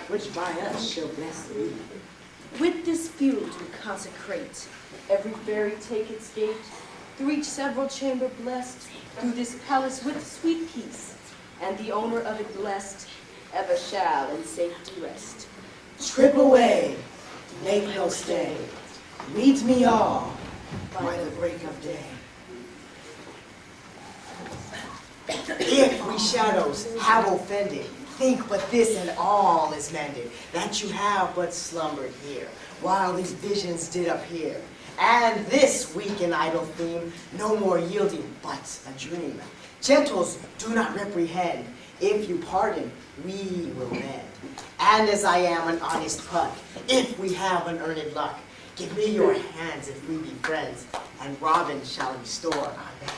which by us shall bless thee. With this field we consecrate, every fairy take its gate, through each several chamber blessed, through this palace with sweet peace, and the owner of it blessed, ever shall in safety rest. Trip away, make no stay, meet me all by the break of day. If we shadows have offended, think but this and all is mended, that you have but slumbered here, while these visions did appear. And this weak and idle theme, no more yielding but a dream. Gentles, do not reprehend, if you pardon, we will mend. And as I am an honest puck, if we have unearned luck, give me your hands if we be friends, and Robin shall restore our bands.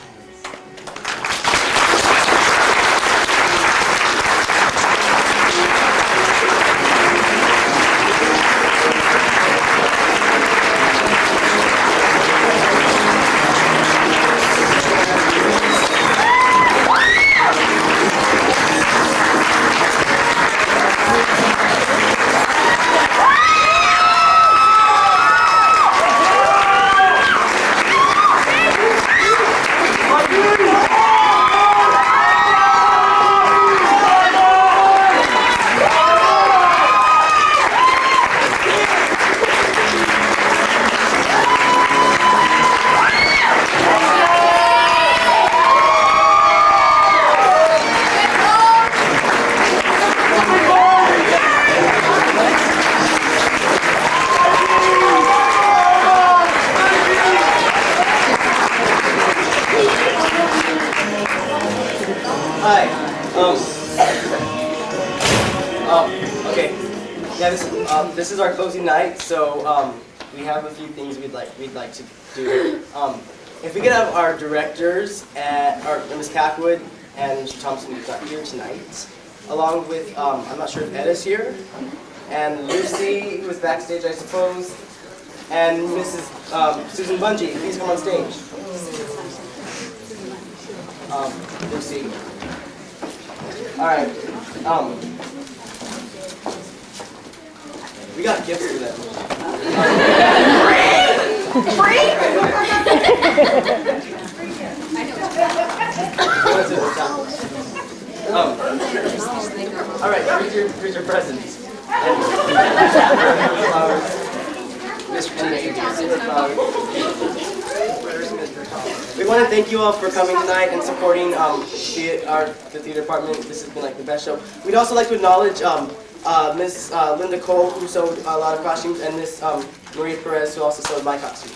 This is our closing night, so we have a few things we'd like to do. If we could have our directors, Ms. Packwood and Mr. Thompson, who's not here tonight, along with I'm not sure if Ed is here, and Lucy, who is backstage, I suppose, and Mrs. Susan Bungie, please come on stage. Lucy. All right. We got gifts for them. Free? All right, here's your presents. We want to thank you all for coming tonight and supporting the theater department. This has been like the best show. We'd also like to acknowledge Miss Linda Cole, who sewed a lot of costumes, and Miss Maria Perez, who also sewed my costume.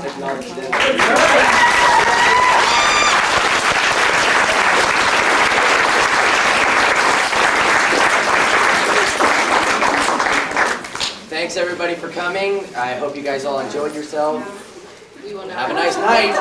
Acknowledge them. Thanks everybody for coming. I hope you guys all enjoyed yourself. Have a nice night.